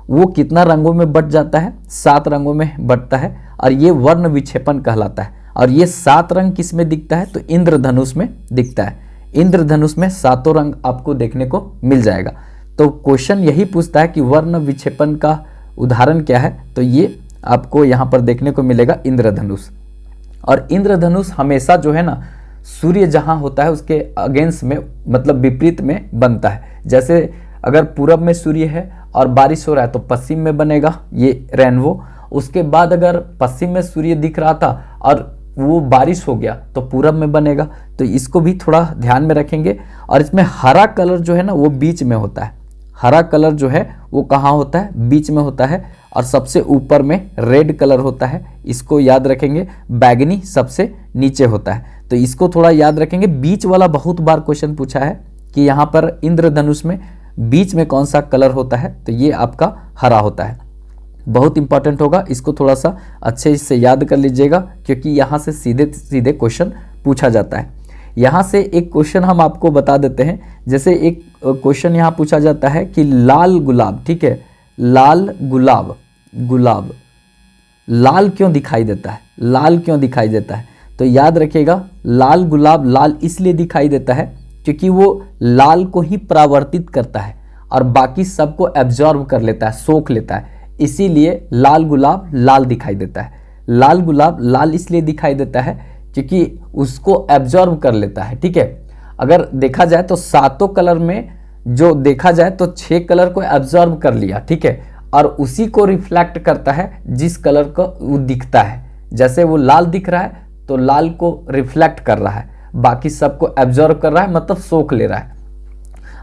वो कितना रंगों में बट जाता है, 7 रंगों में बटता है और ये वर्ण विक्षेपण कहलाता है। और ये 7 रंग किस में दिखता है, तो इंद्रधनुष में दिखता है। इंद्रधनुष में 7 रंग आपको देखने को मिल जाएगा। तो क्वेश्चन यही पूछता है कि वर्ण विक्षेपण का उदाहरण क्या है, तो ये आपको यहाँ पर देखने को मिलेगा इंद्रधनुष। और इंद्रधनुष हमेशा जो है ना सूर्य जहाँ होता है उसके अगेंस्ट में, मतलब विपरीत में बनता है। जैसे अगर पूरब में सूर्य है और बारिश हो रहा है तो पश्चिम में बनेगा ये रेनबो। उसके बाद अगर पश्चिम में सूर्य दिख रहा था और वो बारिश हो गया तो पूरब में बनेगा। तो इसको भी थोड़ा ध्यान में रखेंगे। और इसमें हरा कलर जो है ना वो बीच में होता है, हरा कलर जो है वो कहाँ होता है, बीच में होता है। और सबसे ऊपर में रेड कलर होता है, इसको याद रखेंगे। बैगनी सबसे नीचे होता है, तो इसको थोड़ा याद रखेंगे। बीच वाला बहुत बार क्वेश्चन पूछा है कि यहाँ पर इंद्रधनुष में बीच में कौन सा कलर होता है, तो ये आपका हरा होता है। बहुत इंपॉर्टेंट होगा, इसको थोड़ा सा अच्छे से याद कर लीजिएगा क्योंकि यहाँ से सीधे सीधे क्वेश्चन पूछा जाता है। यहाँ से एक क्वेश्चन हम आपको बता देते हैं। जैसे एक क्वेश्चन यहाँ पूछा जाता है कि लाल गुलाब, ठीक है, लाल गुलाब, गुलाब लाल क्यों दिखाई देता है, लाल क्यों दिखाई देता है, तो याद रखिएगा लाल गुलाब लाल इसलिए दिखाई देता है क्योंकि वो लाल को ही परावर्तित करता है और बाकी सबको एब्जॉर्ब कर लेता है, सोख लेता है, इसीलिए लाल गुलाब लाल दिखाई देता है। लाल गुलाब लाल इसलिए दिखाई देता है क्योंकि उसको एब्जॉर्ब कर लेता है, ठीक है। अगर देखा जाए तो 7 कलर में जो देखा जाए तो 6 कलर को एब्जॉर्ब कर लिया, ठीक है, और उसी को रिफ्लेक्ट करता है जिस कलर को वो दिखता है। जैसे वो लाल दिख रहा है तो लाल को रिफ्लेक्ट कर रहा है, बाकी सबको एब्जॉर्ब कर रहा है, मतलब सोख ले रहा है।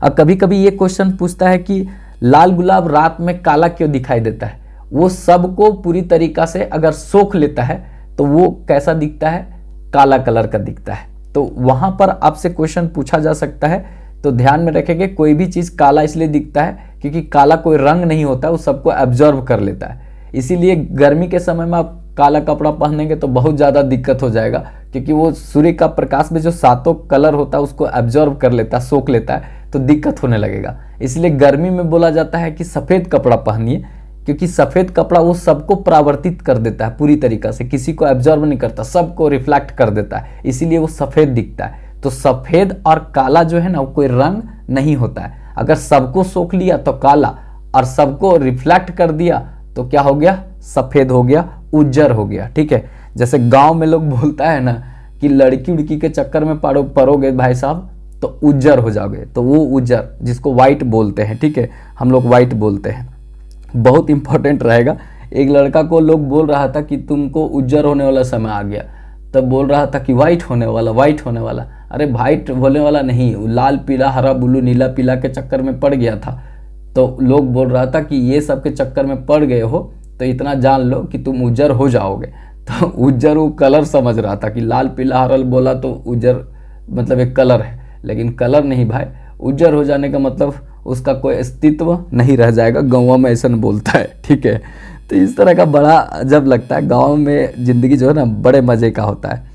अब कभी कभी ये क्वेश्चन पूछता है कि लाल गुलाब रात में काला क्यों दिखाई देता है, वो सबको पूरी तरीका से अगर सोख लेता है तो वो कैसा दिखता है, काला कलर का दिखता है। तो वहां पर आपसे क्वेश्चन पूछा जा सकता है, तो ध्यान में रखेंगे कोई भी चीज काला इसलिए दिखता है क्योंकि काला कोई रंग नहीं होता, वो सबको एब्जॉर्ब कर लेता है। इसीलिए गर्मी के समय में आप काला कपड़ा पहनेंगे तो बहुत ज़्यादा दिक्कत हो जाएगा क्योंकि वो सूर्य का प्रकाश में जो 7 कलर होता है उसको एब्जॉर्ब कर लेता है, सोख लेता है, तो दिक्कत होने लगेगा। इसलिए गर्मी में बोला जाता है कि सफ़ेद कपड़ा पहनिए क्योंकि सफ़ेद कपड़ा वो सबको परावर्तित कर देता है पूरी तरीक़ा से, किसी को एब्जॉर्ब नहीं करता, सबको रिफ्लेक्ट कर देता है, इसीलिए वो सफ़ेद दिखता है। तो सफ़ेद और काला जो है ना वो कोई रंग नहीं होता है। अगर सबको सोख लिया तो काला और सबको रिफ्लेक्ट कर दिया तो क्या हो गया, सफ़ेद हो गया, उज्जर हो गया, ठीक है। जैसे गांव में लोग बोलता है ना कि लड़की उड़की के चक्कर में पड़ोगे भाई साहब तो उज्जर हो जाओगे, तो वो उज्जर जिसको वाइट बोलते हैं, ठीक है, हम लोग वाइट बोलते हैं। बहुत इंपॉर्टेंट रहेगा। एक लड़का को लोग बोल रहा था कि तुमको उज्जर होने वाला समय आ गया, तब बोल रहा था कि वाइट होने वाला, वाइट होने वाला। अरे वाइट होने वाला नहीं, लाल पीला हरा ब्लू नीला पीला के चक्कर में पड़ गया था, तो लोग बोल रहा था कि ये सब के चक्कर में पड़ गए हो तो इतना जान लो कि तुम उज्जर हो जाओगे। तो उज्जर वो कलर समझ रहा था कि लाल पीला हरा बोला तो उज्जर मतलब एक कलर है, लेकिन कलर नहीं भाई, उज्जर हो जाने का मतलब उसका कोई अस्तित्व नहीं रह जाएगा। गाँव में ऐसा बोलता है, ठीक है। तो इस तरह का बड़ा अजब लगता है, गाँव में ज़िंदगी जो है ना बड़े मज़े का होता है।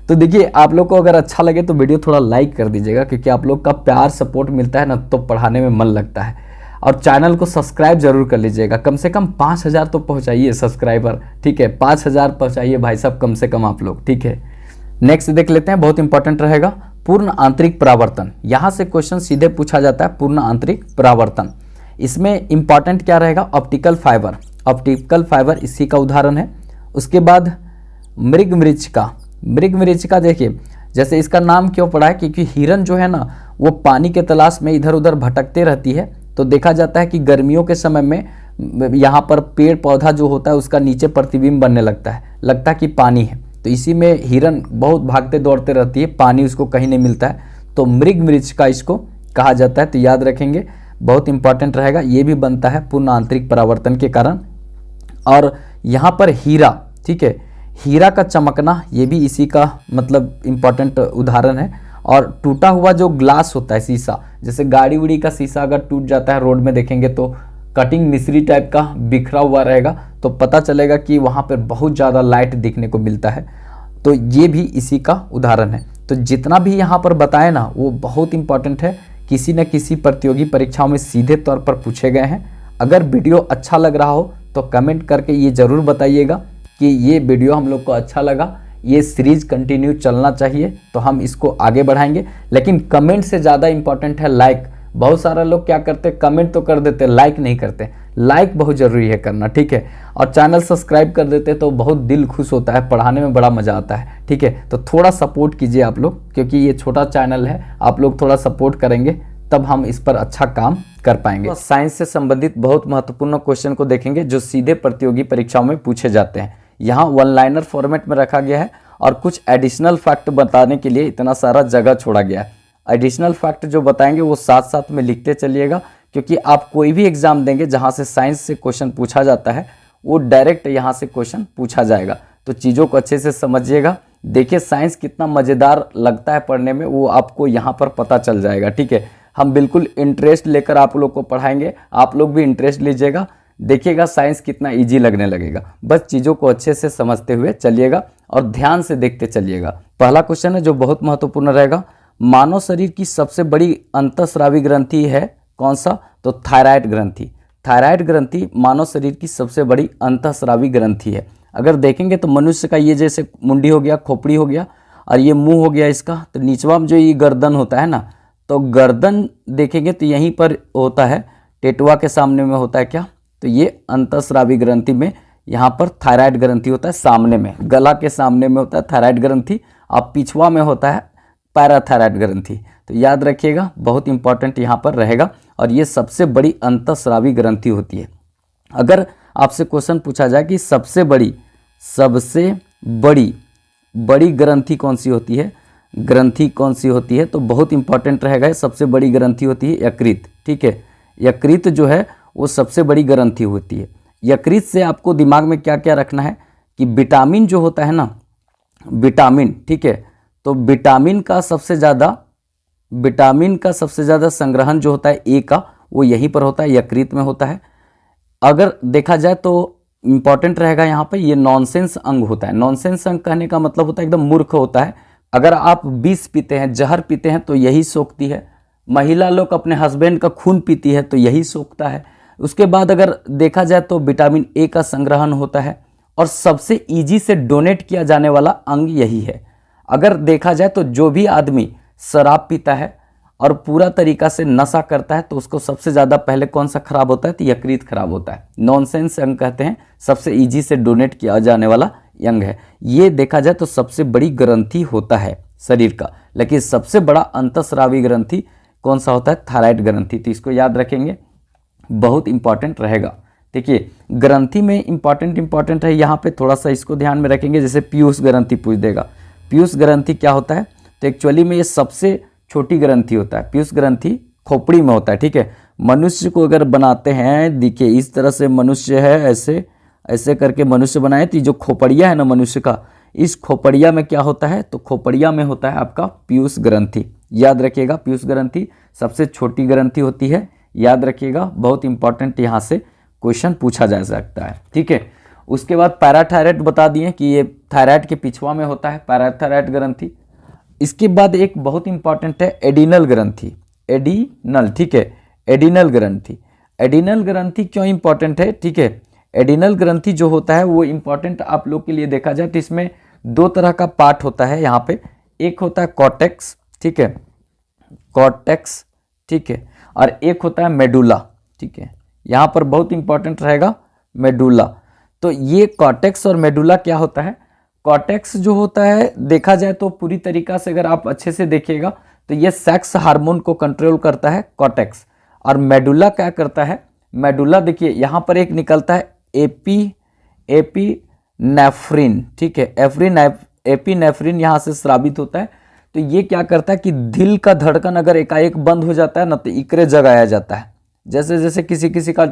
तो देखिए आप लोग को अगर अच्छा लगे तो वीडियो थोड़ा लाइक कर दीजिएगा क्योंकि आप लोग का प्यार सपोर्ट मिलता है ना तो पढ़ाने में मन लगता है। और चैनल को सब्सक्राइब जरूर कर लीजिएगा, कम से कम 5000 तो पहुंचाइए सब्सक्राइबर, ठीक है, 5000 पहुंचाइए भाई साहब कम से कम आप लोग, ठीक है। नेक्स्ट देख लेते हैं, बहुत इंपॉर्टेंट रहेगा, पूर्ण आंतरिक परावर्तन। यहाँ से क्वेश्चन सीधे पूछा जाता है, पूर्ण आंतरिक परावर्तन। इसमें इंपॉर्टेंट क्या रहेगा, ऑप्टिकल फाइबर, ऑप्टिकल फाइबर इसी का उदाहरण है। उसके बाद मृगमरीचिका, मृगमरीचिका देखिए जैसे इसका नाम क्यों पड़ा है क्योंकि हिरन जो है ना वो पानी के तलाश में इधर उधर भटकते रहती है। तो देखा जाता है कि गर्मियों के समय में यहाँ पर पेड़ पौधा जो होता है उसका नीचे प्रतिबिंब बनने लगता है कि पानी है, तो इसी में हिरन बहुत भागते दौड़ते रहती है, पानी उसको कहीं नहीं मिलता है, तो मृगमरीचिका इसको कहा जाता है। तो याद रखेंगे, बहुत इंपॉर्टेंट रहेगा, ये भी बनता है पूर्ण आंतरिक परावर्तन के कारण। और यहाँ पर हीरा, ठीक है, हीरा का चमकना ये भी इसी का मतलब इम्पॉर्टेंट उदाहरण है। और टूटा हुआ जो ग्लास होता है, शीशा, जैसे गाड़ी उड़ी का शीशा अगर टूट जाता है रोड में देखेंगे तो कटिंग मिश्री टाइप का बिखरा हुआ रहेगा, तो पता चलेगा कि वहाँ पर बहुत ज़्यादा लाइट दिखने को मिलता है। तो ये भी इसी का उदाहरण है। तो जितना भी यहाँ पर बताए ना वो बहुत इंपॉर्टेंट है, किसी न किसी प्रतियोगी परीक्षाओं में सीधे तौर पर पूछे गए हैं। अगर वीडियो अच्छा लग रहा हो तो कमेंट करके ये ज़रूर बताइएगा कि ये वीडियो हम लोग को अच्छा लगा, ये सीरीज कंटिन्यू चलना चाहिए, तो हम इसको आगे बढ़ाएंगे। लेकिन कमेंट से ज़्यादा इंपॉर्टेंट है लाइक। बहुत सारा लोग क्या करते हैं, कमेंट तो कर देते, लाइक नहीं करते। लाइक बहुत ज़रूरी है करना, ठीक है। और चैनल सब्सक्राइब कर देते तो बहुत दिल खुश होता है, पढ़ाने में बड़ा मज़ा आता है, ठीक है। तो थोड़ा सपोर्ट कीजिए आप लोग, क्योंकि ये छोटा चैनल है, आप लोग थोड़ा सपोर्ट करेंगे तब हम इस पर अच्छा काम कर पाएंगे। तो साइंस से संबंधित बहुत महत्वपूर्ण क्वेश्चन को देखेंगे जो सीधे प्रतियोगी परीक्षाओं में पूछे जाते हैं। यहाँ वन लाइनर फॉर्मेट में रखा गया है और कुछ एडिशनल फैक्ट बताने के लिए इतना सारा जगह छोड़ा गया है। एडिशनल फैक्ट जो बताएंगे वो साथ साथ में लिखते चलिएगा, क्योंकि आप कोई भी एग्जाम देंगे जहाँ से साइंस से क्वेश्चन पूछा जाता है वो डायरेक्ट यहाँ से क्वेश्चन पूछा जाएगा। तो चीज़ों को अच्छे से समझिएगा। देखिए साइंस कितना मज़ेदार लगता है पढ़ने में, वो आपको यहाँ पर पता चल जाएगा, ठीक है। हम बिल्कुल इंटरेस्ट लेकर आप लोग को पढ़ाएंगे, आप लोग भी इंटरेस्ट लीजिएगा, देखिएगा साइंस कितना इजी लगने लगेगा। बस चीज़ों को अच्छे से समझते हुए चलिएगा और ध्यान से देखते चलिएगा। पहला क्वेश्चन है जो बहुत महत्वपूर्ण रहेगा, मानव शरीर की सबसे बड़ी अंतःस्रावी ग्रंथि है कौन सा? तो थायराइड ग्रंथि। थायराइड ग्रंथि मानव शरीर की सबसे बड़ी अंतःस्रावी ग्रंथि है। अगर देखेंगे तो मनुष्य का ये जैसे मुंडी हो गया, खोपड़ी हो गया और ये मुंह हो गया इसका, तो निचवा में जो ये गर्दन होता है ना, तो गर्दन देखेंगे तो यहीं पर होता है, टेटुआ के सामने में होता है क्या, तो ये अंतःस्रावी ग्रंथि में यहाँ पर थायराइड ग्रंथि होता है सामने में, गला के सामने में होता है थायराइड ग्रंथि, और पिछवा में होता है पैराथायराइड ग्रंथि। तो याद रखिएगा, बहुत इंपॉर्टेंट यहाँ पर रहेगा, और ये सबसे बड़ी अंतःस्रावी ग्रंथि होती है। अगर आपसे क्वेश्चन पूछा जाए कि सबसे बड़ी ग्रंथि कौन सी होती है, ग्रंथि कौन सी होती है, तो बहुत इंपॉर्टेंट रहेगा। सबसे बड़ी ग्रंथि होती है यकृत, ठीक है। यकृत जो है वो सबसे बड़ी ग्रंथि होती है। यकृत से आपको दिमाग में क्या क्या रखना है कि विटामिन जो होता है ना, विटामिन, ठीक है, तो विटामिन का सबसे ज़्यादा संग्रहण जो होता है ए का, वो यहीं पर होता है, यकृत में होता है। अगर देखा जाए तो इंपॉर्टेंट रहेगा यहाँ पर, ये नॉनसेंस अंग होता है। नॉनसेंस अंग कहने का मतलब होता है एकदम मूर्ख होता है। अगर आप विष पीते हैं, जहर पीते हैं तो यही सोखती है। महिला लोग अपने हस्बैंड का खून पीती है तो यही सोखता है। उसके बाद अगर देखा जाए तो विटामिन ए का संग्रहण होता है, और सबसे इजी से डोनेट किया जाने वाला अंग यही है। अगर देखा जाए तो जो भी आदमी शराब पीता है और पूरा तरीका से नशा करता है तो उसको सबसे ज़्यादा पहले कौन सा खराब होता है, तो यकृत खराब होता है। नॉनसेंस अंग कहते हैं, सबसे इजी से डोनेट किया जाने वाला अंग है। ये देखा जाए तो सबसे बड़ी ग्रंथि होता है शरीर का, लेकिन सबसे बड़ा अंतःस्रावी ग्रंथि कौन सा होता है, थायराइड ग्रंथि। तो इसको याद रखेंगे, बहुत इंपॉर्टेंट रहेगा। देखिए ग्रंथि में इंपॉर्टेंट है, यहाँ पे थोड़ा सा इसको ध्यान में रखेंगे। जैसे पीयूष ग्रंथि पूछ देगा, पीयूष ग्रंथि क्या होता है, तो एक्चुअली में ये सबसे छोटी ग्रंथि होता है। पीयूष ग्रंथि खोपड़ी में होता है, ठीक है। मनुष्य को अगर बनाते हैं, देखिए इस तरह से मनुष्य है, ऐसे ऐसे करके मनुष्य बनाए, तो जो खोपड़िया है ना मनुष्य का, इस खोपड़िया में क्या होता है, तो खोपड़िया में होता है आपका पीयूष ग्रंथि। याद रखिएगा, पीयूष ग्रंथि सबसे छोटी ग्रंथि होती है, याद रखिएगा, बहुत इंपॉर्टेंट यहाँ से क्वेश्चन पूछा जा सकता है, ठीक है। उसके बाद पैराथायराइड बता दिए कि ये थायराइड के पिछवा में होता है, पैराथायराइड ग्रंथि। इसके बाद एक बहुत इंपॉर्टेंट है एडिनल ग्रंथि, एडिनल, ठीक है, एडिनल ग्रंथि। एडिनल ग्रंथि क्यों इंपॉर्टेंट है, ठीक है। एडिनल ग्रंथि जो होता है वो इंपॉर्टेंट आप लोग के लिए देखा जाए तो इसमें दो तरह का पार्ट होता है यहाँ पे। एक होता है कॉर्टेक्स, ठीक है, कॉर्टेक्स, ठीक है, और एक होता है मेडुला, ठीक है। यहाँ पर बहुत इंपॉर्टेंट रहेगा मेडुला। तो ये कॉर्टेक्स और मेडुला क्या होता है, कॉर्टेक्स जो होता है देखा जाए तो पूरी तरीका से अगर आप अच्छे से देखिएगा तो ये सेक्स हार्मोन को कंट्रोल करता है कॉर्टेक्स। और मेडुला क्या करता है, मेडुला देखिए यहाँ पर एक निकलता है एपिनेफ्रिन, ठीक है, एपिनेफ्रिन यहाँ से स्रावित होता है। तो ये क्या करता है कि दिल का धड़कन अगर एकाएक बंद हो जाता है ना, तो इकरे जगाया जाता है। जैसे जैसे किसी का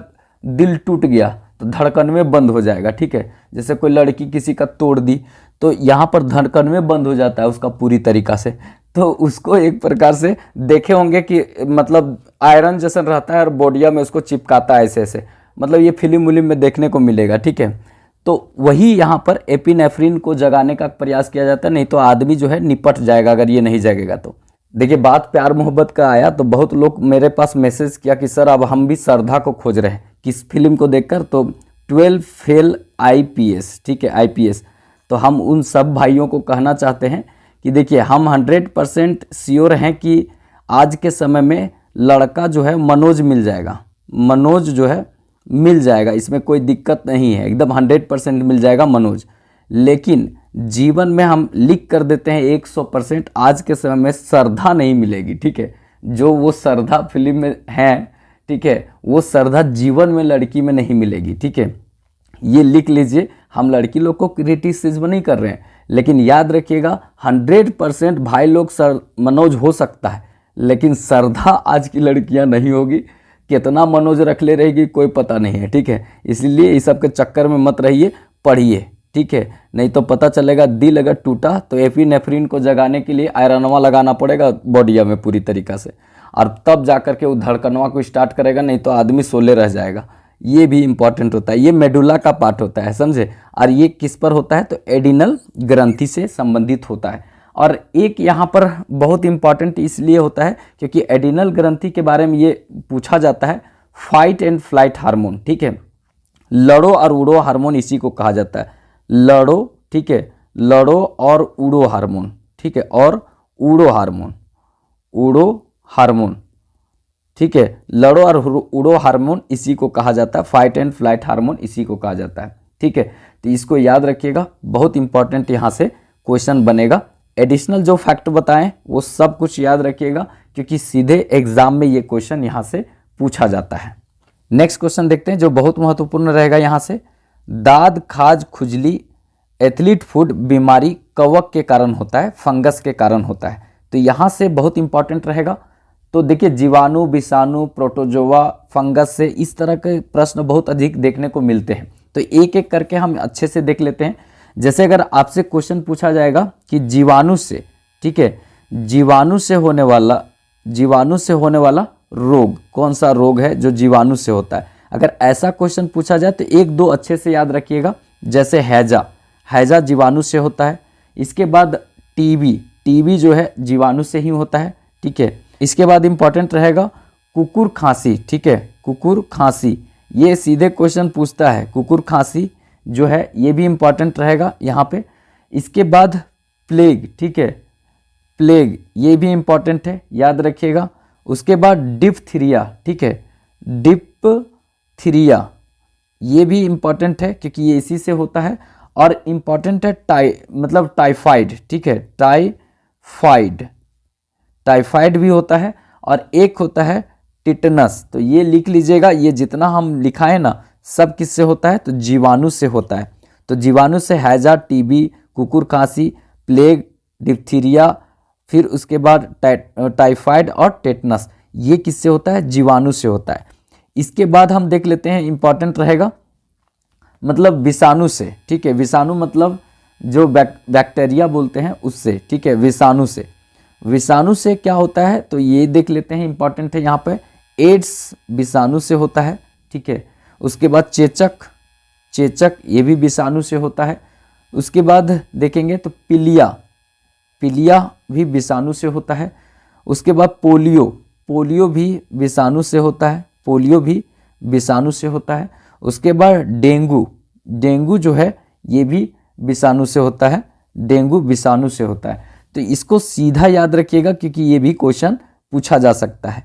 दिल टूट गया तो धड़कन में बंद हो जाएगा, ठीक है। जैसे कोई लड़की किसी का तोड़ दी तो यहाँ पर धड़कन में बंद हो जाता है उसका पूरी तरीका से। तो उसको एक प्रकार से देखे होंगे कि मतलब आयरन जैसा रहता है और बोडिया में उसको चिपकाता है ऐसे ऐसे, मतलब ये फिल्म विल्म में देखने को मिलेगा, ठीक है। तो वही यहाँ पर एपिनेफ्रिन को जगाने का प्रयास किया जाता है, नहीं तो आदमी जो है निपट जाएगा अगर ये नहीं जगेगा तो। देखिए बात प्यार मोहब्बत का आया तो बहुत लोग मेरे पास मैसेज किया कि सर अब हम भी श्रद्धा को खोज रहे हैं किस फिल्म को देखकर, तो 12 फेल IPS, ठीक है, IPS। तो हम उन सब भाइयों को कहना चाहते हैं कि देखिए हम 100% श्योर हैं कि आज के समय में लड़का जो है मनोज मिल जाएगा, मनोज जो है मिल जाएगा, इसमें कोई दिक्कत नहीं है, एकदम 100% मिल जाएगा मनोज। लेकिन जीवन में हम लिख कर देते हैं 100% आज के समय में श्रद्धा नहीं मिलेगी, ठीक है। जो वो श्रद्धा फिल्म में है, ठीक है, वो श्रद्धा जीवन में लड़की में नहीं मिलेगी, ठीक है। ये लिख लीजिए, हम लड़की लोग को क्रिटिसिज्म नहीं कर रहे हैं, लेकिन याद रखिएगा 100% भाई लोग मनोज हो सकता है, लेकिन श्रद्धा आज की लड़कियां नहीं होगी। कितना मनोज रख ले रहेगी कोई पता नहीं है, ठीक है। इसलिए इस सब के चक्कर में मत रहिए, पढ़िए, ठीक है, नहीं तो पता चलेगा दिल अगर टूटा तो एपिनेफ्रिन को जगाने के लिए आयरनवा लगाना पड़ेगा बॉडिया में पूरी तरीका से, और तब जाकर के वो धड़कनवा को स्टार्ट करेगा, नहीं तो आदमी सोले रह जाएगा। ये भी इंपॉर्टेंट होता है, ये मेडुला का पार्ट होता है, समझे। और ये किस पर होता है तो एडिनल ग्रंथि से संबंधित होता है। और एक यहाँ पर बहुत इंपॉर्टेंट इसलिए होता है क्योंकि एडिनल ग्रंथि के बारे में ये पूछा जाता है, फाइट एंड फ्लाइट हार्मोन, ठीक है, लड़ो और उड़ो हार्मोन इसी को कहा जाता है। लड़ो, ठीक है, लड़ो और उड़ो हार्मोन, ठीक है, और उड़ो हार्मोन, उड़ो हार्मोन, ठीक है, लड़ो और उड़ो हार्मोन इसी को कहा जाता है, फाइट एंड फ्लाइट हार्मोन इसी को कहा जाता है, ठीक है। तो इसको याद रखिएगा, बहुत इंपॉर्टेंट यहाँ से क्वेश्चन बनेगा। एडिशनल जो फैक्ट बताएं वो सब कुछ याद रखिएगा क्योंकि सीधे एग्जाम में ये क्वेश्चन यहाँ से पूछा जाता है। नेक्स्ट क्वेश्चन देखते हैं जो बहुत महत्वपूर्ण रहेगा यहाँ से। दाद, खाज, खुजली, एथलीट फूड बीमारी कवक के कारण होता है, फंगस के कारण होता है। तो यहाँ से बहुत इंपॉर्टेंट रहेगा। तो देखिए जीवाणु, विषाणु, प्रोटोजोआ, फंगस से इस तरह के प्रश्न बहुत अधिक देखने को मिलते हैं। तो एक एक करके हम अच्छे से देख लेते हैं। जैसे अगर आपसे क्वेश्चन पूछा जाएगा कि जीवाणु से, ठीक है, जीवाणु से होने वाला रोग कौन सा रोग है जो जीवाणु से होता है, अगर ऐसा क्वेश्चन पूछा जाए तो एक दो अच्छे से याद रखिएगा। जैसे हैजा जीवाणु से होता है। इसके बाद टीबी जो है जीवाणु से ही होता है, ठीक है। इसके बाद इंपॉर्टेंट रहेगा कुकुर खांसी, ठीक है, कुकुर खांसी, ये सीधे क्वेश्चन पूछता है, कुकुर खांसी जो है ये भी इंपॉर्टेंट रहेगा यहाँ पे। इसके बाद प्लेग, ठीक है, प्लेग ये भी इंपॉर्टेंट है, याद रखिएगा। उसके बाद डिप्थीरिया, ठीक है, डिप्थीरिया ये भी इंपॉर्टेंट है क्योंकि ये इसी से होता है। और इंपॉर्टेंट है टाइफाइड, ठीक है, टाइफाइड भी होता है। और एक होता है टिटनस। तो ये लिख लीजिएगा, ये जितना हम लिखा है ना सब किससे होता है तो जीवाणु से होता है। तो जीवाणु से हैजा, टीबी, कुकुर खांसी, प्लेग, डिप्थीरिया, फिर उसके बाद टाइफाइड और टेटनस, ये किससे होता है जीवाणु से होता है। इसके बाद हम देख लेते हैं, इंपॉर्टेंट रहेगा मतलब विषाणु से, ठीक है, विषाणु मतलब जो बैक्टीरिया बोलते हैं उससे, ठीक है, विषाणु से क्या होता है तो ये देख लेते हैं, इंपॉर्टेंट है यहाँ पे। एड्स विषाणु से होता है, ठीक है। उसके बाद चेचक ये भी विषाणु से होता है। उसके बाद देखेंगे तो पीलिया भी विषाणु से होता है। उसके बाद पोलियो भी विषाणु से होता है, पोलियो भी विषाणु से होता है। उसके बाद डेंगू जो है ये भी विषाणु से होता है, डेंगू विषाणु से होता है। तो इसको सीधा याद रखिएगा क्योंकि ये भी क्वेश्चन पूछा जा सकता है।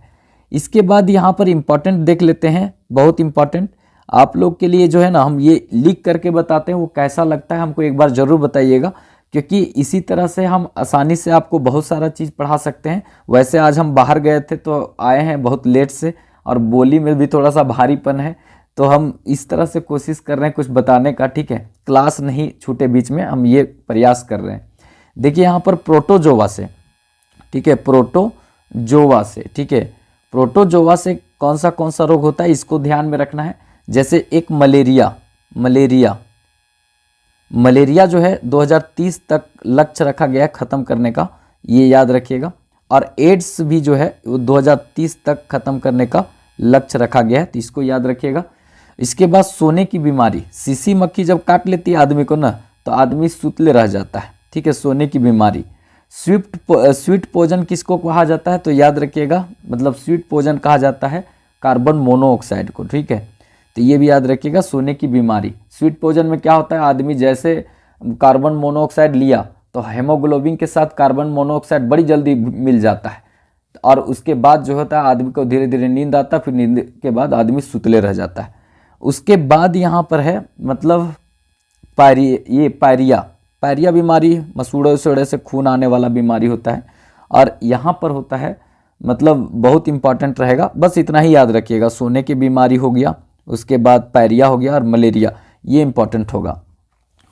इसके बाद यहाँ पर इंपॉर्टेंट देख लेते हैं, बहुत इंपॉर्टेंट आप लोग के लिए जो है ना, हम ये लिख करके बताते हैं, वो कैसा लगता है हमको एक बार ज़रूर बताइएगा क्योंकि इसी तरह से हम आसानी से आपको बहुत सारा चीज़ पढ़ा सकते हैं। वैसे आज हम बाहर गए थे तो आए हैं बहुत लेट से और बोली में भी थोड़ा सा भारीपन है, तो हम इस तरह से कोशिश कर रहे हैं कुछ बताने का, ठीक है, क्लास नहीं छूटे बीच में, हम ये प्रयास कर रहे हैं। देखिए यहाँ पर प्रोटोजोआ से, ठीक है, प्रोटोजोआ से, ठीक है, प्रोटोजोआ से कौन सा रोग होता है इसको ध्यान में रखना है। जैसे एक मलेरिया जो है 2030 तक लक्ष्य रखा गया है ख़त्म करने का, ये याद रखिएगा। और एड्स भी जो है वो 2030 तक ख़त्म करने का लक्ष्य रखा गया है, तो इसको याद रखिएगा। इसके बाद सोने की बीमारी, सीसी मक्खी जब काट लेती है आदमी को ना, तो आदमी सुतले रह जाता है, ठीक है, सोने की बीमारी। स्वीट पॉइजन किसको कहा जाता है, तो याद रखिएगा, मतलब स्वीट पॉइजन कहा जाता है कार्बन मोनोऑक्साइड को, ठीक है, तो ये भी याद रखिएगा, सोने की बीमारी। स्वीट पॉइजन में क्या होता है, आदमी जैसे कार्बन मोनोऑक्साइड लिया तो हेमोग्लोबिन के साथ कार्बन मोनोऑक्साइड बड़ी जल्दी मिल जाता है, और उसके बाद जो होता है आदमी को धीरे धीरे नींद आता है, फिर नींद के बाद आदमी सुतले रह जाता है। उसके बाद यहाँ पर है मतलब पायरिया बीमारी, मसूड़े उसूड़े से खून आने वाला बीमारी होता है। और यहाँ पर होता है मतलब बहुत इंपॉर्टेंट रहेगा, बस इतना ही याद रखिएगा, सोने की बीमारी हो गया, उसके बाद पायरिया हो गया और मलेरिया, ये इंपॉर्टेंट होगा।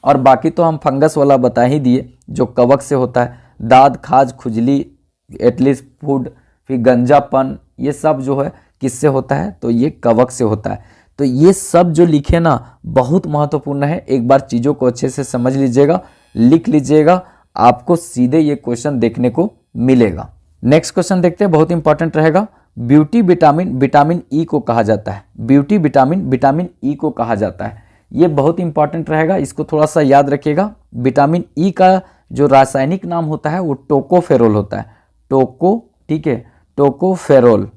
और बाकी तो हम फंगस वाला बता ही दिए, जो कवक से होता है, दाद, खाज, खुजली, एटलीस्ट फूड, फिर गंजापन, ये सब जो है किससे होता है, तो ये कवक से होता है। तो ये सब जो लिखे ना बहुत महत्वपूर्ण है, एक बार चीज़ों को अच्छे से समझ लीजिएगा, लिख लीजिएगा, आपको सीधे ये क्वेश्चन देखने को मिलेगा। नेक्स्ट क्वेश्चन देखते हैं, बहुत इंपॉर्टेंट रहेगा। ब्यूटी विटामिन ई को कहा जाता है, ब्यूटी विटामिन ई को कहा जाता है, ये बहुत इंपॉर्टेंट रहेगा, इसको थोड़ा सा याद रखिएगा। विटामिन ई का जो रासायनिक नाम होता है वो टोकोफेरोल होता है, ठीक है, टोकोफेरोल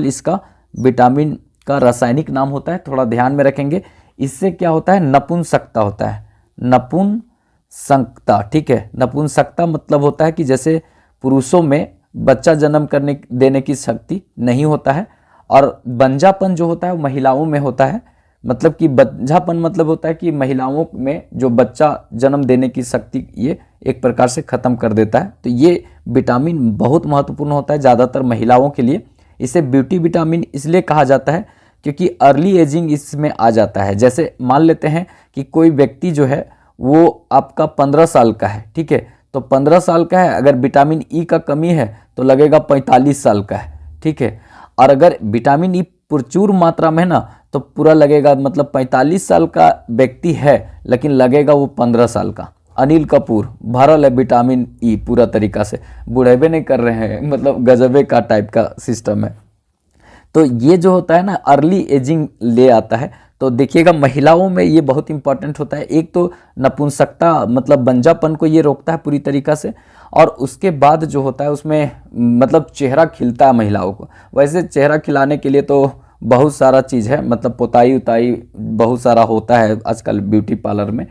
इसका विटामिन का रासायनिक नाम होता है, थोड़ा ध्यान में रखेंगे। इससे क्या होता है, नपुंसकता होता है, नपुंसकता, ठीक है, नपुंसकता मतलब होता है कि जैसे पुरुषों में बच्चा जन्म देने की शक्ति नहीं होता है, और बंजापन जो होता है वो महिलाओं में होता है, मतलब कि बंजापन मतलब होता है कि महिलाओं में जो बच्चा जन्म देने की शक्ति ये एक प्रकार से ख़त्म कर देता है। तो ये विटामिन बहुत महत्वपूर्ण होता है ज़्यादातर महिलाओं के लिए। इसे ब्यूटी विटामिन इसलिए कहा जाता है क्योंकि अर्ली एजिंग इसमें आ जाता है। जैसे मान लेते हैं कि कोई व्यक्ति जो है वो आपका 15 साल का है, ठीक है, तो 15 साल का है, अगर विटामिन ई का कमी है तो लगेगा 45 साल का है, ठीक है, और अगर विटामिन ई प्रचुर मात्रा में ना तो पूरा लगेगा, मतलब 45 साल का व्यक्ति है लेकिन लगेगा वो 15 साल का। अनिल कपूर भरल है विटामिन ई पूरा तरीका से, बुढ़ेबे नहीं कर रहे हैं, मतलब गजबे का टाइप का सिस्टम है। तो ये जो होता है ना अर्ली एजिंग ले आता है। तो देखिएगा महिलाओं में ये बहुत इंपॉर्टेंट होता है, एक तो नपुंसकता मतलब बंजापन को ये रोकता है पूरी तरीका से, और उसके बाद जो होता है उसमें मतलब चेहरा खिलता है महिलाओं को। वैसे चेहरा खिलाने के लिए तो बहुत सारा चीज़ है, मतलब पोताई उताई बहुत सारा होता है आजकल ब्यूटी पार्लर में।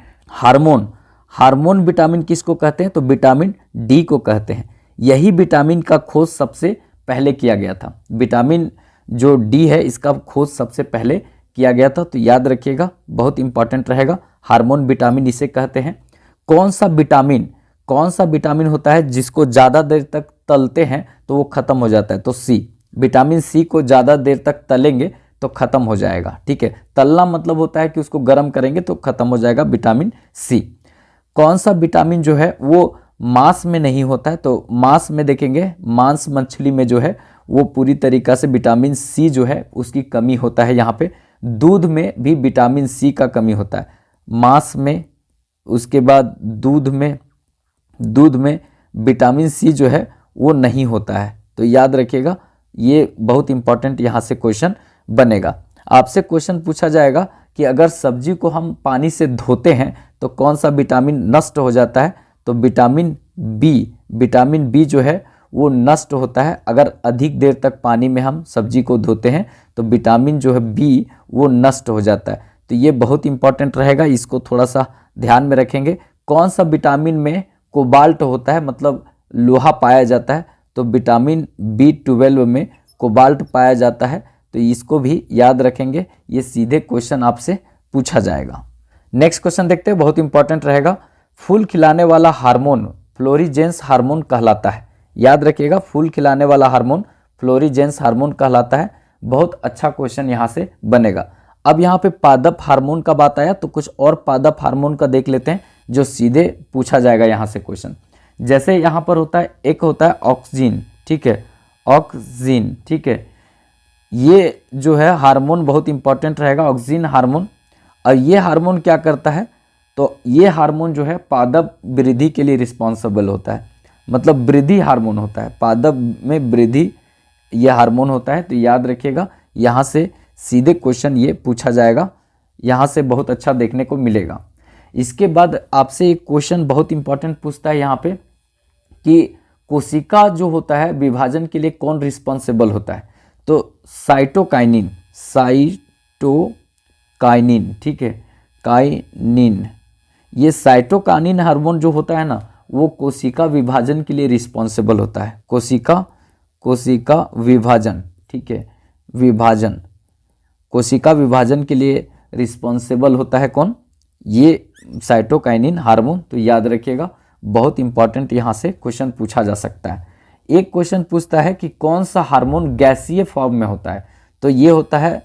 हार्मोन विटामिन किसको कहते हैं, तो विटामिन डी को कहते हैं। यही विटामिन का खोज सबसे पहले किया गया था, विटामिन जो डी है इसका खोज सबसे पहले किया गया था, तो याद रखिएगा, बहुत इंपॉर्टेंट रहेगा। हार्मोन विटामिन इसे कहते हैं। कौन सा विटामिन होता है जिसको ज़्यादा देर तक तलते हैं तो वो ख़त्म हो जाता है, तो सी, विटामिन सी को ज़्यादा देर तक तलेंगे तो ख़त्म हो जाएगा, ठीक है, तलना मतलब होता है कि उसको गर्म करेंगे तो ख़त्म हो जाएगा विटामिन सी। कौन सा विटामिन जो है वो मांस में नहीं होता है, तो मांस में देखेंगे, मांस मछली में जो है वो पूरी तरीका से विटामिन सी जो है उसकी कमी होता है यहाँ पे। दूध में भी विटामिन सी का कमी होता है, मांस में, उसके बाद दूध में विटामिन सी जो है वो नहीं होता है, तो याद रखिएगा, ये बहुत इंपॉर्टेंट यहाँ से क्वेश्चन बनेगा। आपसे क्वेश्चन पूछा जाएगा कि अगर सब्जी को हम पानी से धोते हैं तो कौन सा विटामिन नष्ट हो जाता है, तो विटामिन बी जो है वो नष्ट होता है। अगर अधिक देर तक पानी में हम सब्जी को धोते हैं तो विटामिन जो है बी वो नष्ट हो जाता है, तो ये बहुत इंपॉर्टेंट रहेगा, इसको थोड़ा सा ध्यान में रखेंगे। कौन सा विटामिन में कोबाल्ट होता है, मतलब लोहा पाया जाता है, तो विटामिन B12 में कोबाल्ट पाया जाता है, तो इसको भी याद रखेंगे, ये सीधे क्वेश्चन आपसे पूछा जाएगा। नेक्स्ट क्वेश्चन देखते हैं, बहुत इंपॉर्टेंट रहेगा। फूल खिलाने वाला हार्मोन फ्लोरीजेंस हार्मोन कहलाता है, याद रखिएगा, फूल खिलाने वाला हार्मोन फ्लोरीजेंस हार्मोन कहलाता है। बहुत अच्छा क्वेश्चन यहाँ से बनेगा। अब यहाँ पे पादप हार्मोन का बात आया तो कुछ और पादप हार्मोन का देख लेते हैं जो सीधे पूछा जाएगा यहाँ से क्वेश्चन। जैसे यहाँ पर होता है, एक होता है ऑक्सीजन, ठीक है, ऑक्सीजन, ठीक है, ये जो है हार्मोन बहुत इंपॉर्टेंट रहेगा, ऑक्सिन हार्मोन। और ये हार्मोन क्या करता है, तो ये हार्मोन जो है पादप वृद्धि के लिए रिस्पॉन्सिबल होता है, मतलब वृद्धि हार्मोन होता है, पादप में वृद्धि ये हार्मोन होता है। तो याद रखिएगा, यहाँ से सीधे क्वेश्चन ये पूछा जाएगा, यहाँ से बहुत अच्छा देखने को मिलेगा। इसके बाद आपसे एक क्वेश्चन बहुत इंपॉर्टेंट पूछता है यहाँ पे कि कोशिका जो होता है विभाजन के लिए कौन रिस्पॉन्सिबल होता है, तो साइटोकाइनिन, साइटोकाइनिन, ठीक है, काइनिन, ये साइटोकाइनिन हार्मोन जो होता है ना, वो कोशिका विभाजन के लिए रिस्पॉन्सिबल होता है। कोशिका विभाजन, ठीक है, विभाजन, कोशिका विभाजन के लिए रिस्पॉन्सिबल होता है कौन, ये साइटोकाइनिन हार्मोन। तो याद रखिएगा, बहुत इंपॉर्टेंट यहाँ से क्वेश्चन पूछा जा सकता है। एक क्वेश्चन पूछता है कि कौन सा हार्मोन गैसीय फॉर्म में होता है, तो ये होता है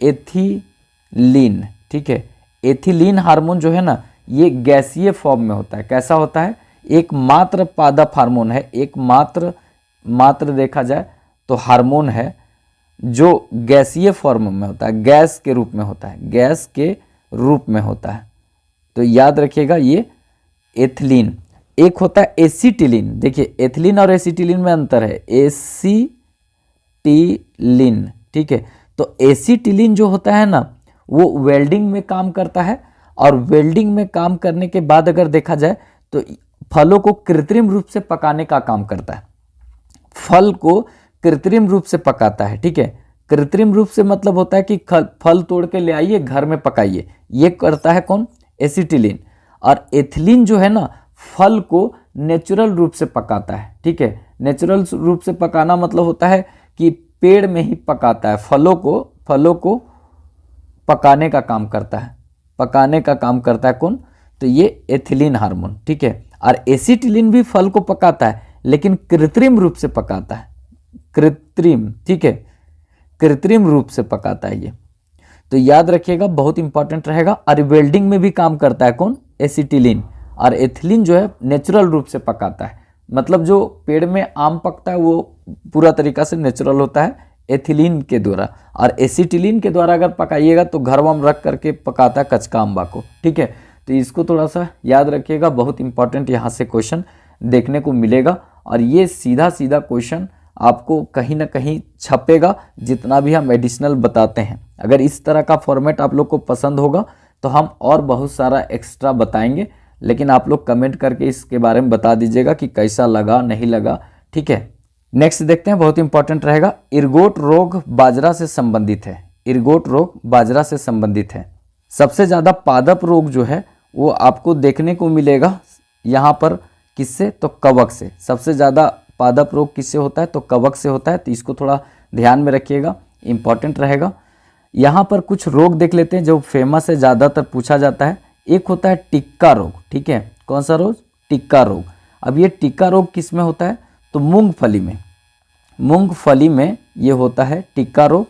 एथिलीन, ठीक है। एथिलीन हार्मोन जो है ना, ये गैसीय फॉर्म में होता है। कैसा होता है, एकमात्र पादप हार्मोन है, एकमात्र देखा जाए तो हार्मोन है जो गैसीय फॉर्म में होता है, गैस के रूप में होता है, गैस के रूप में होता है। तो याद रखिएगा ये एथिलीन। एक होता है एसिटिलीन, देखिए एथिलीन और एसिटिलीन में अंतर है, एसिटिलीन, ठीक है। तो एसिटिलीन जो होता है ना, वो वेल्डिंग में काम करता है, और वेल्डिंग में काम करने के बाद अगर देखा जाए तो फलों को कृत्रिम रूप से पकाने का काम करता है, फल को कृत्रिम रूप से पकाता है, ठीक है। कृत्रिम रूप से मतलब होता है कि फल तोड़ के ले आइए, घर में पकाइए, ये करता है कौन, एसिटिलीन। और एथिलीन जो है ना, फल को नेचुरल रूप से पकाता है, ठीक है। नेचुरल रूप से पकाना मतलब होता है कि पेड़ में ही पकाता है, फलों को पकाने का काम करता है, पकाने का काम करता है कौन, तो ये एथिलीन हार्मोन, ठीक है। और एसिटिलीन भी फल को पकाता है, लेकिन कृत्रिम रूप से पकाता है, कृत्रिम, ठीक है, कृत्रिम रूप से पकाता है ये। तो याद रखिएगा, बहुत इंपॉर्टेंट रहेगा। और वेल्डिंग में भी काम करता है कौन, एसिटिलीन। और एथिलीन जो है नेचुरल रूप से पकाता है, मतलब जो पेड़ में आम पकता है वो पूरा तरीका से नेचुरल होता है एथिलीन के द्वारा। और एसिटिलीन के द्वारा अगर पकाइएगा तो घर में रख करके पकाता है कच्चा अम्बा को, ठीक है। तो इसको थोड़ा सा याद रखिएगा, बहुत इंपॉर्टेंट यहाँ से क्वेश्चन देखने को मिलेगा। और ये सीधा क्वेश्चन आपको कहीं ना कहीं छपेगा, जितना भी हम एडिशनल बताते हैं। अगर इस तरह का फॉर्मेट आप लोग को पसंद होगा तो हम और बहुत सारा एक्स्ट्रा बताएंगे, लेकिन आप लोग कमेंट करके इसके बारे में बता दीजिएगा कि कैसा लगा, नहीं लगा, ठीक है। नेक्स्ट देखते हैं, बहुत इंपॉर्टेंट रहेगा। इरगोट रोग बाजरा से संबंधित है, इरगोट रोग बाजरा से संबंधित है। सबसे ज़्यादा पादप रोग जो है वो आपको देखने को मिलेगा यहाँ पर, किससे, तो कवक से। सबसे ज़्यादा पादप रोग किससे होता है, तो कवक से होता है। तो इसको थोड़ा ध्यान में रखिएगा, इंपॉर्टेंट रहेगा। यहाँ पर कुछ रोग देख लेते हैं जो फेमस है, ज़्यादातर पूछा जाता है। एक होता है टिक्का रोग, ठीक है। कौन सा रोग, टिक्का रोग। अब ये टिक्का रोग किस में होता है, तो मूंगफली में, मूंगफली में ये होता है टिक्का रोग।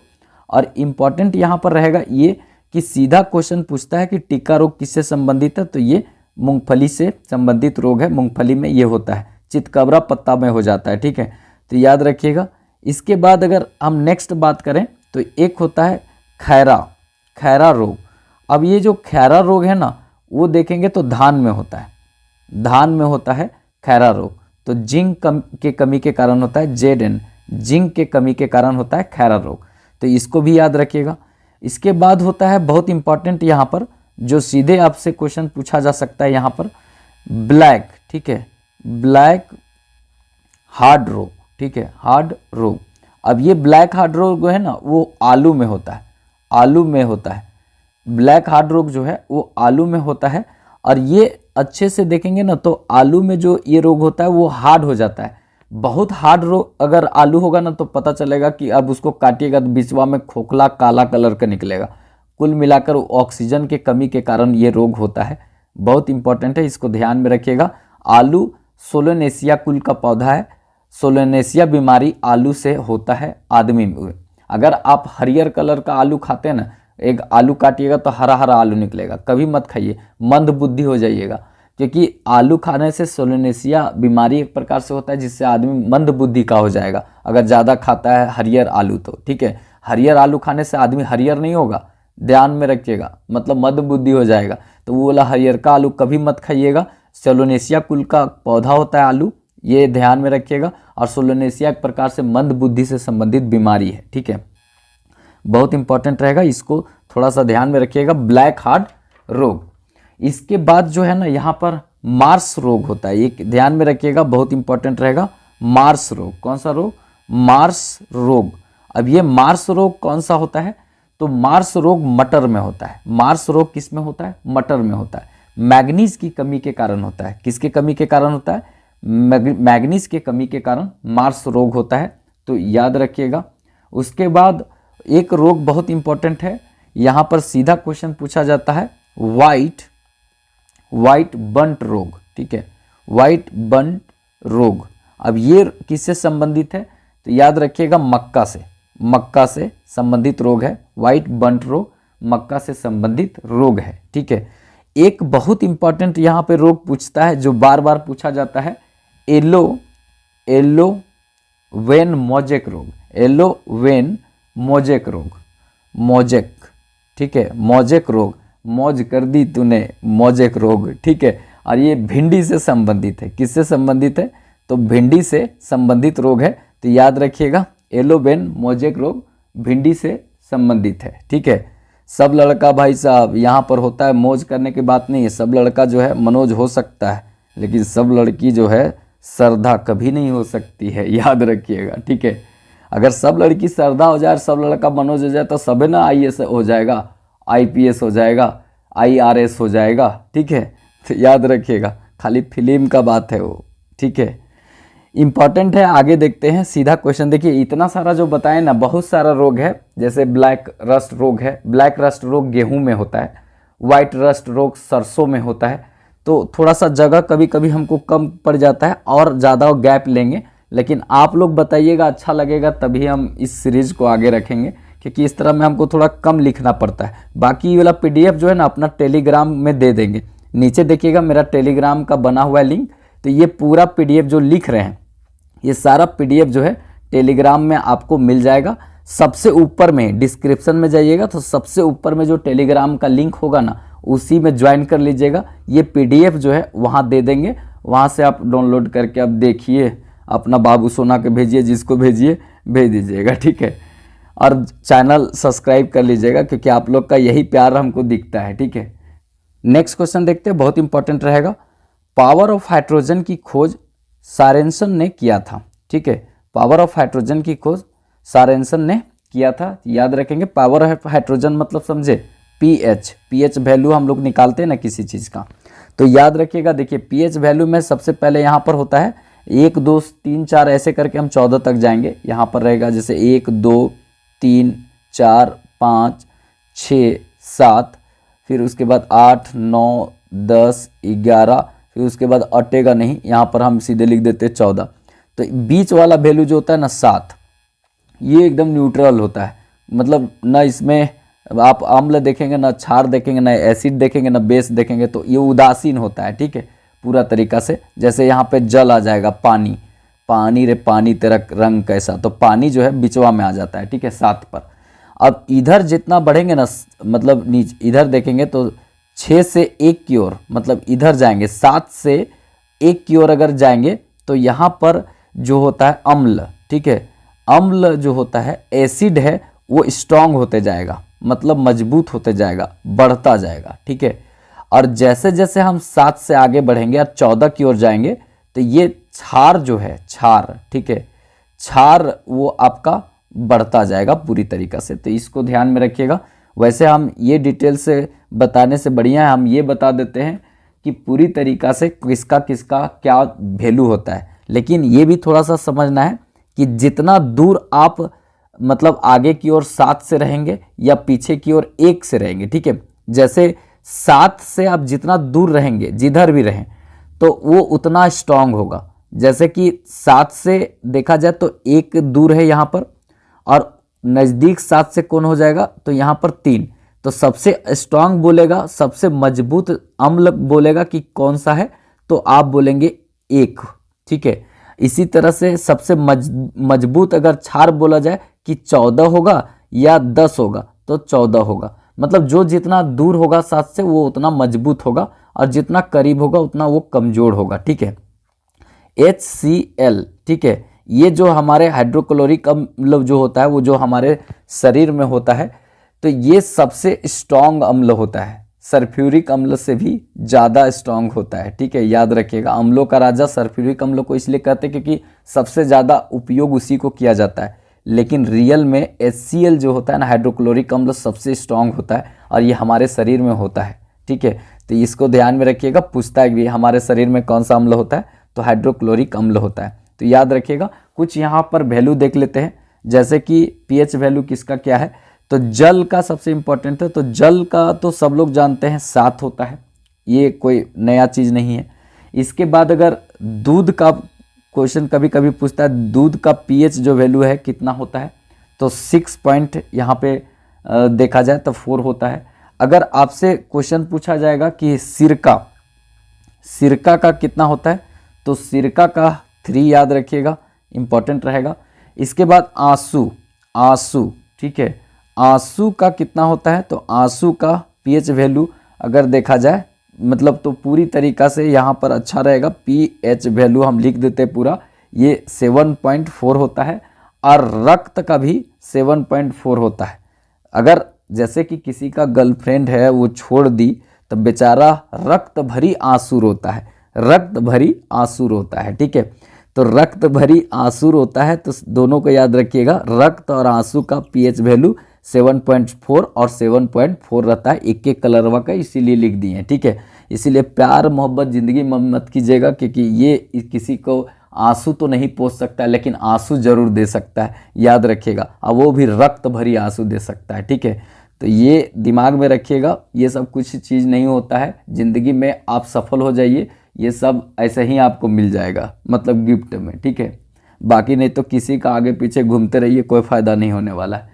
और इम्पॉर्टेंट यहाँ पर रहेगा ये कि सीधा क्वेश्चन पूछता है कि टिक्का रोग किससे संबंधित है, तो ये मूंगफली से संबंधित रोग है, मूंगफली में ये होता है, चितकबरा पत्ता में हो जाता है, ठीक है। तो याद रखिएगा। इसके बाद अगर हम नेक्स्ट बात करें तो एक होता है खैरा रोग। अब ये जो खैरा रोग है ना, वो देखेंगे तो धान में होता है, धान में होता है खैरा रोग। तो जिंक के कमी के कारण होता है, Zn, जिंक के कमी के कारण होता है खैरा रोग। तो इसको भी याद रखिएगा। इसके बाद होता है बहुत इंपॉर्टेंट यहाँ पर, जो सीधे आपसे क्वेश्चन पूछा जा सकता है यहाँ पर, ब्लैक, ठीक है, ब्लैक हार्ड रोग, ठीक है, हार्ड रोग। अब ये ब्लैक हार्ड रोग है ना, वो आलू में होता है, आलू में होता है। ब्लैक हार्ड रोग जो है वो आलू में होता है। और ये अच्छे से देखेंगे ना तो आलू में जो ये रोग होता है वो हार्ड हो जाता है। बहुत हार्ड रोग अगर आलू होगा ना तो पता चलेगा कि अब उसको काटिएगा तो बिचवा में खोखला काला कलर का निकलेगा। कुल मिलाकर ऑक्सीजन के कमी के कारण ये रोग होता है। बहुत इंपॉर्टेंट है, इसको ध्यान में रखिएगा। आलू सोलोनेसिया कुल का पौधा है। सोलोनेसिया बीमारी आलू से होता है आदमी में। अगर आप हरियर कलर का आलू खाते हैं ना, एक आलू काटिएगा तो हरा हरा आलू निकलेगा, कभी मत खाइए, मंद बुद्धि हो जाइएगा। क्योंकि आलू खाने से सोलोनेसिया बीमारी एक प्रकार से होता है जिससे आदमी मंद बुद्धि का हो जाएगा अगर ज़्यादा खाता है हरियर आलू तो, ठीक है। हरियर आलू खाने से आदमी हरियर नहीं होगा, ध्यान में रखिएगा, मतलब मंदबुद्धि हो जाएगा। तो वो वाला हरियर का आलू कभी मत खाइएगा। सोलोनेशिया कुल का पौधा होता है आलू, ये ध्यान में रखिएगा। और सोलोनेशिया एक प्रकार से मंद बुद्धि से संबंधित बीमारी है, ठीक है, बहुत इंपॉर्टेंट रहेगा, इसको थोड़ा सा ध्यान में रखिएगा। ब्लैक हार्ट रोग, इसके बाद जो है ना यहाँ पर मार्स रोग होता है, ये ध्यान में रखिएगा, बहुत इंपॉर्टेंट रहेगा। मार्स रोग, कौन सा रोग? मार्स रोग। अब ये मार्स रोग कौन सा होता है? तो मार्स रोग मटर में होता है। मार्स रोग किस में होता है? मटर में होता है। मैग्नीज की कमी के कारण होता है। किसके कमी के कारण होता है? मैग्नीज के कमी के कारण मार्स रोग होता है, तो याद रखिएगा। उसके बाद एक रोग बहुत इंपॉर्टेंट है, यहाँ पर सीधा क्वेश्चन पूछा जाता है, वाइट बंट रोग, ठीक है, वाइट बंट रोग। अब ये किससे संबंधित है? तो याद रखिएगा मक्का से संबंधित रोग है। वाइट बंट रोग मक्का से संबंधित रोग है, ठीक है। एक बहुत इंपॉर्टेंट यहाँ पे रोग पूछता है जो बार बार पूछा जाता है, येलो वेन मोजेक रोग। येलो वेन मोजेक रोग, मोजेक, ठीक है, मोजेक रोग, मौज कर दी तूने, मोजेक रोग, ठीक है। और ये भिंडी से संबंधित है। किससे संबंधित है? तो भिंडी से संबंधित रोग है, तो याद रखिएगा येलो वेन मोजेक रोग भिंडी से संबंधित है, ठीक है। सब लड़का भाई साहब यहाँ पर होता है, मौज करने की बात नहीं है, सब लड़का जो है मनोज हो सकता है, लेकिन सब लड़की जो है श्रद्धा कभी नहीं हो सकती है, याद रखिएगा, ठीक है। अगर सब लड़की श्रद्धा हो जाए, सब लड़का मनोज हो जाए, तो सबे ना IAS हो जाएगा, IPS हो जाएगा, IRS हो जाएगा, ठीक है। तो याद रखिएगा, खाली फिल्म का बात है वो, ठीक है। इंपॉर्टेंट है, आगे देखते हैं सीधा क्वेश्चन। देखिए इतना सारा जो बताए ना, बहुत सारा रोग है, जैसे ब्लैक रस्ट रोग है। ब्लैक रस्ट रोग गेहूं में होता है। वाइट रस्ट रोग सरसों में होता है। तो थोड़ा सा जगह कभी कभी हमको कम पड़ जाता है और ज़्यादा गैप लेंगे, लेकिन आप लोग बताइएगा, अच्छा लगेगा तभी हम इस सीरीज को आगे रखेंगे, क्योंकि इस तरह में हमको थोड़ा कम लिखना पड़ता है। बाकी वाला PDF जो है ना अपना टेलीग्राम में दे देंगे, नीचे देखिएगा मेरा टेलीग्राम का बना हुआ है लिंक। तो ये पूरा PDF जो लिख रहे हैं, ये सारा PDF जो है टेलीग्राम में आपको मिल जाएगा। सबसे ऊपर में डिस्क्रिप्शन में जाइएगा तो सबसे ऊपर में जो टेलीग्राम का लिंक होगा ना, उसी में ज्वाइन कर लीजिएगा। ये PDF जो है वहाँ दे देंगे, वहाँ से आप डाउनलोड करके अब देखिए, अपना बाबू सोना के भेजिए, जिसको भेजिए भेज दीजिएगा, ठीक है। और चैनल सब्सक्राइब कर लीजिएगा, क्योंकि आप लोग का यही प्यार हमको दिखता है, ठीक है। नेक्स्ट क्वेश्चन देखते हैं, बहुत इंपॉर्टेंट रहेगा। पावर ऑफ हाइड्रोजन की खोज सोरेनसन ने किया था, ठीक है। पावर ऑफ हाइड्रोजन की खोज सोरेनसन ने किया था, याद रखेंगे। पावर ऑफ हाइड्रोजन मतलब समझे pH वैल्यू हम लोग निकालते हैं ना किसी चीज़ का, तो याद रखिएगा। देखिए pH वैल्यू में सबसे पहले यहाँ पर होता है 1 2 3 4 ऐसे करके हम 14 तक जाएंगे। यहाँ पर रहेगा जैसे 1 2 3 4 5 6 7, फिर उसके बाद 8 9 10 11, फिर उसके बाद अटेगा नहीं, यहाँ पर हम सीधे लिख देते हैं 14। तो बीच वाला वैल्यू जो होता है ना 7, ये एकदम न्यूट्रल होता है, मतलब ना इसमें आप अम्ल देखेंगे, ना क्षार देखेंगे, ना एसिड देखेंगे, ना बेस देखेंगे, तो ये उदासीन होता है, ठीक है, पूरा तरीका से। जैसे यहाँ पे जल आ जाएगा, पानी, पानी रे पानी तेरा रंग कैसा, तो पानी जो है बिचवा में आ जाता है, ठीक है, 7 पर। अब इधर जितना बढ़ेंगे ना, मतलब नीचे इधर देखेंगे तो 6 से 1 की ओर, मतलब इधर जाएंगे 7 से 1 की ओर अगर जाएंगे तो यहाँ पर जो होता है अम्ल, ठीक है, अम्ल जो होता है, एसिड है, वो स्ट्रांग होते जाएगा, मतलब मजबूत होते जाएगा, बढ़ता जाएगा, ठीक है। और जैसे जैसे हम 7 से आगे बढ़ेंगे और 14 की ओर जाएंगे तो ये क्षार जो है, क्षार, ठीक है, क्षार वो आपका बढ़ता जाएगा पूरी तरीक़ा से, तो इसको ध्यान में रखिएगा। वैसे हम ये डिटेल से बताने से बढ़िया है हम ये बता देते हैं कि पूरी तरीक़ा से किसका किसका क्या वैल्यू होता है, लेकिन ये भी थोड़ा सा समझना है कि जितना दूर आप मतलब आगे की ओर 7 से रहेंगे या पीछे की ओर 1 से रहेंगे, ठीक है। जैसे 7 से आप जितना दूर रहेंगे, जिधर भी रहें, तो वो उतना स्ट्रांग होगा। जैसे कि 7 से देखा जाए तो 1 दूर है यहाँ पर, और नज़दीक 7 से कौन हो जाएगा, तो यहाँ पर 3। तो सबसे स्ट्रांग बोलेगा, सबसे मजबूत अम्ल बोलेगा कि कौन सा है, तो आप बोलेंगे 1, ठीक है। इसी तरह से सबसे मजबूत अगर क्षार बोला जाए कि 14 होगा या 10 होगा तो 14 होगा। मतलब जो जितना दूर होगा 7 से वो उतना मजबूत होगा और जितना करीब होगा उतना वो कमजोर होगा। ठीक है, HCl, ठीक है, ये जो हमारे हाइड्रोक्लोरिक अम्ल जो होता है वो जो हमारे शरीर में होता है तो ये सबसे स्ट्रॉन्ग अम्ल होता है, सल्फ्यूरिक अम्ल से भी ज़्यादा स्ट्रॉन्ग होता है। ठीक है, याद रखिएगा, अम्लों का राजा सल्फ्यूरिक अम्ल को इसलिए कहते हैं क्योंकि सबसे ज़्यादा उपयोग उसी को किया जाता है, लेकिन रियल में HCl जो होता है ना, हाइड्रोक्लोरिक अम्ल, सबसे स्ट्रॉन्ग होता है और ये हमारे शरीर में होता है। ठीक है, तो इसको ध्यान में रखिएगा, पूछता है भी हमारे शरीर में कौन सा अम्ल होता है, तो हाइड्रोक्लोरिक अम्ल होता है। तो याद रखिएगा, कुछ यहाँ पर वैल्यू देख लेते हैं, जैसे कि pH वैल्यू किसका क्या है, तो जल का सबसे इंपॉर्टेंट है। तो जल का तो सब लोग जानते हैं 7 होता है, ये कोई नया चीज़ नहीं है। इसके बाद अगर दूध का क्वेश्चन कभी कभी पूछता है, दूध का pH जो वैल्यू है कितना होता है, तो 6 पॉइंट यहाँ पे देखा जाए तो 4 होता है। अगर आपसे क्वेश्चन पूछा जाएगा कि सिरका का कितना होता है, तो सिरका का 3 याद रखिएगा, इंपॉर्टेंट रहेगा। इसके बाद आंसू, ठीक है, आंसू का कितना होता है, तो आंसू का pH वैल्यू अगर देखा जाए, मतलब तो पूरी तरीक़ा से यहाँ पर अच्छा रहेगा, pH वैल्यू हम लिख देते हैं पूरा, ये 7.4 होता है। और रक्त का भी 7.4 होता है। अगर जैसे कि किसी का गर्लफ्रेंड है वो छोड़ दी तो बेचारा रक्त भरी आंसू रोता है, रक्त भरी आंसू रोता है। ठीक है, तो रक्त भरी आंसू रोता है, तो दोनों को याद रखिएगा, रक्त और आंसू का pH वैल्यू 7.4 और 7.4 रहता है, एक एक कलरवा का, इसीलिए लिख दिए हैं। ठीक है, इसीलिए प्यार मोहब्बत ज़िंदगी में मत कीजिएगा, क्योंकि ये किसी को आंसू तो नहीं पोंछ सकता है लेकिन आंसू जरूर दे सकता है, याद रखिएगा, और वो भी रक्त भरी आंसू दे सकता है। ठीक है, तो ये दिमाग में रखिएगा, ये सब कुछ चीज़ नहीं होता है ज़िंदगी में, आप सफल हो जाइए, ये सब ऐसे ही आपको मिल जाएगा, मतलब गिफ्ट में। ठीक है, बाकी नहीं तो किसी का आगे पीछे घूमते रहिए, कोई फ़ायदा नहीं होने वाला है।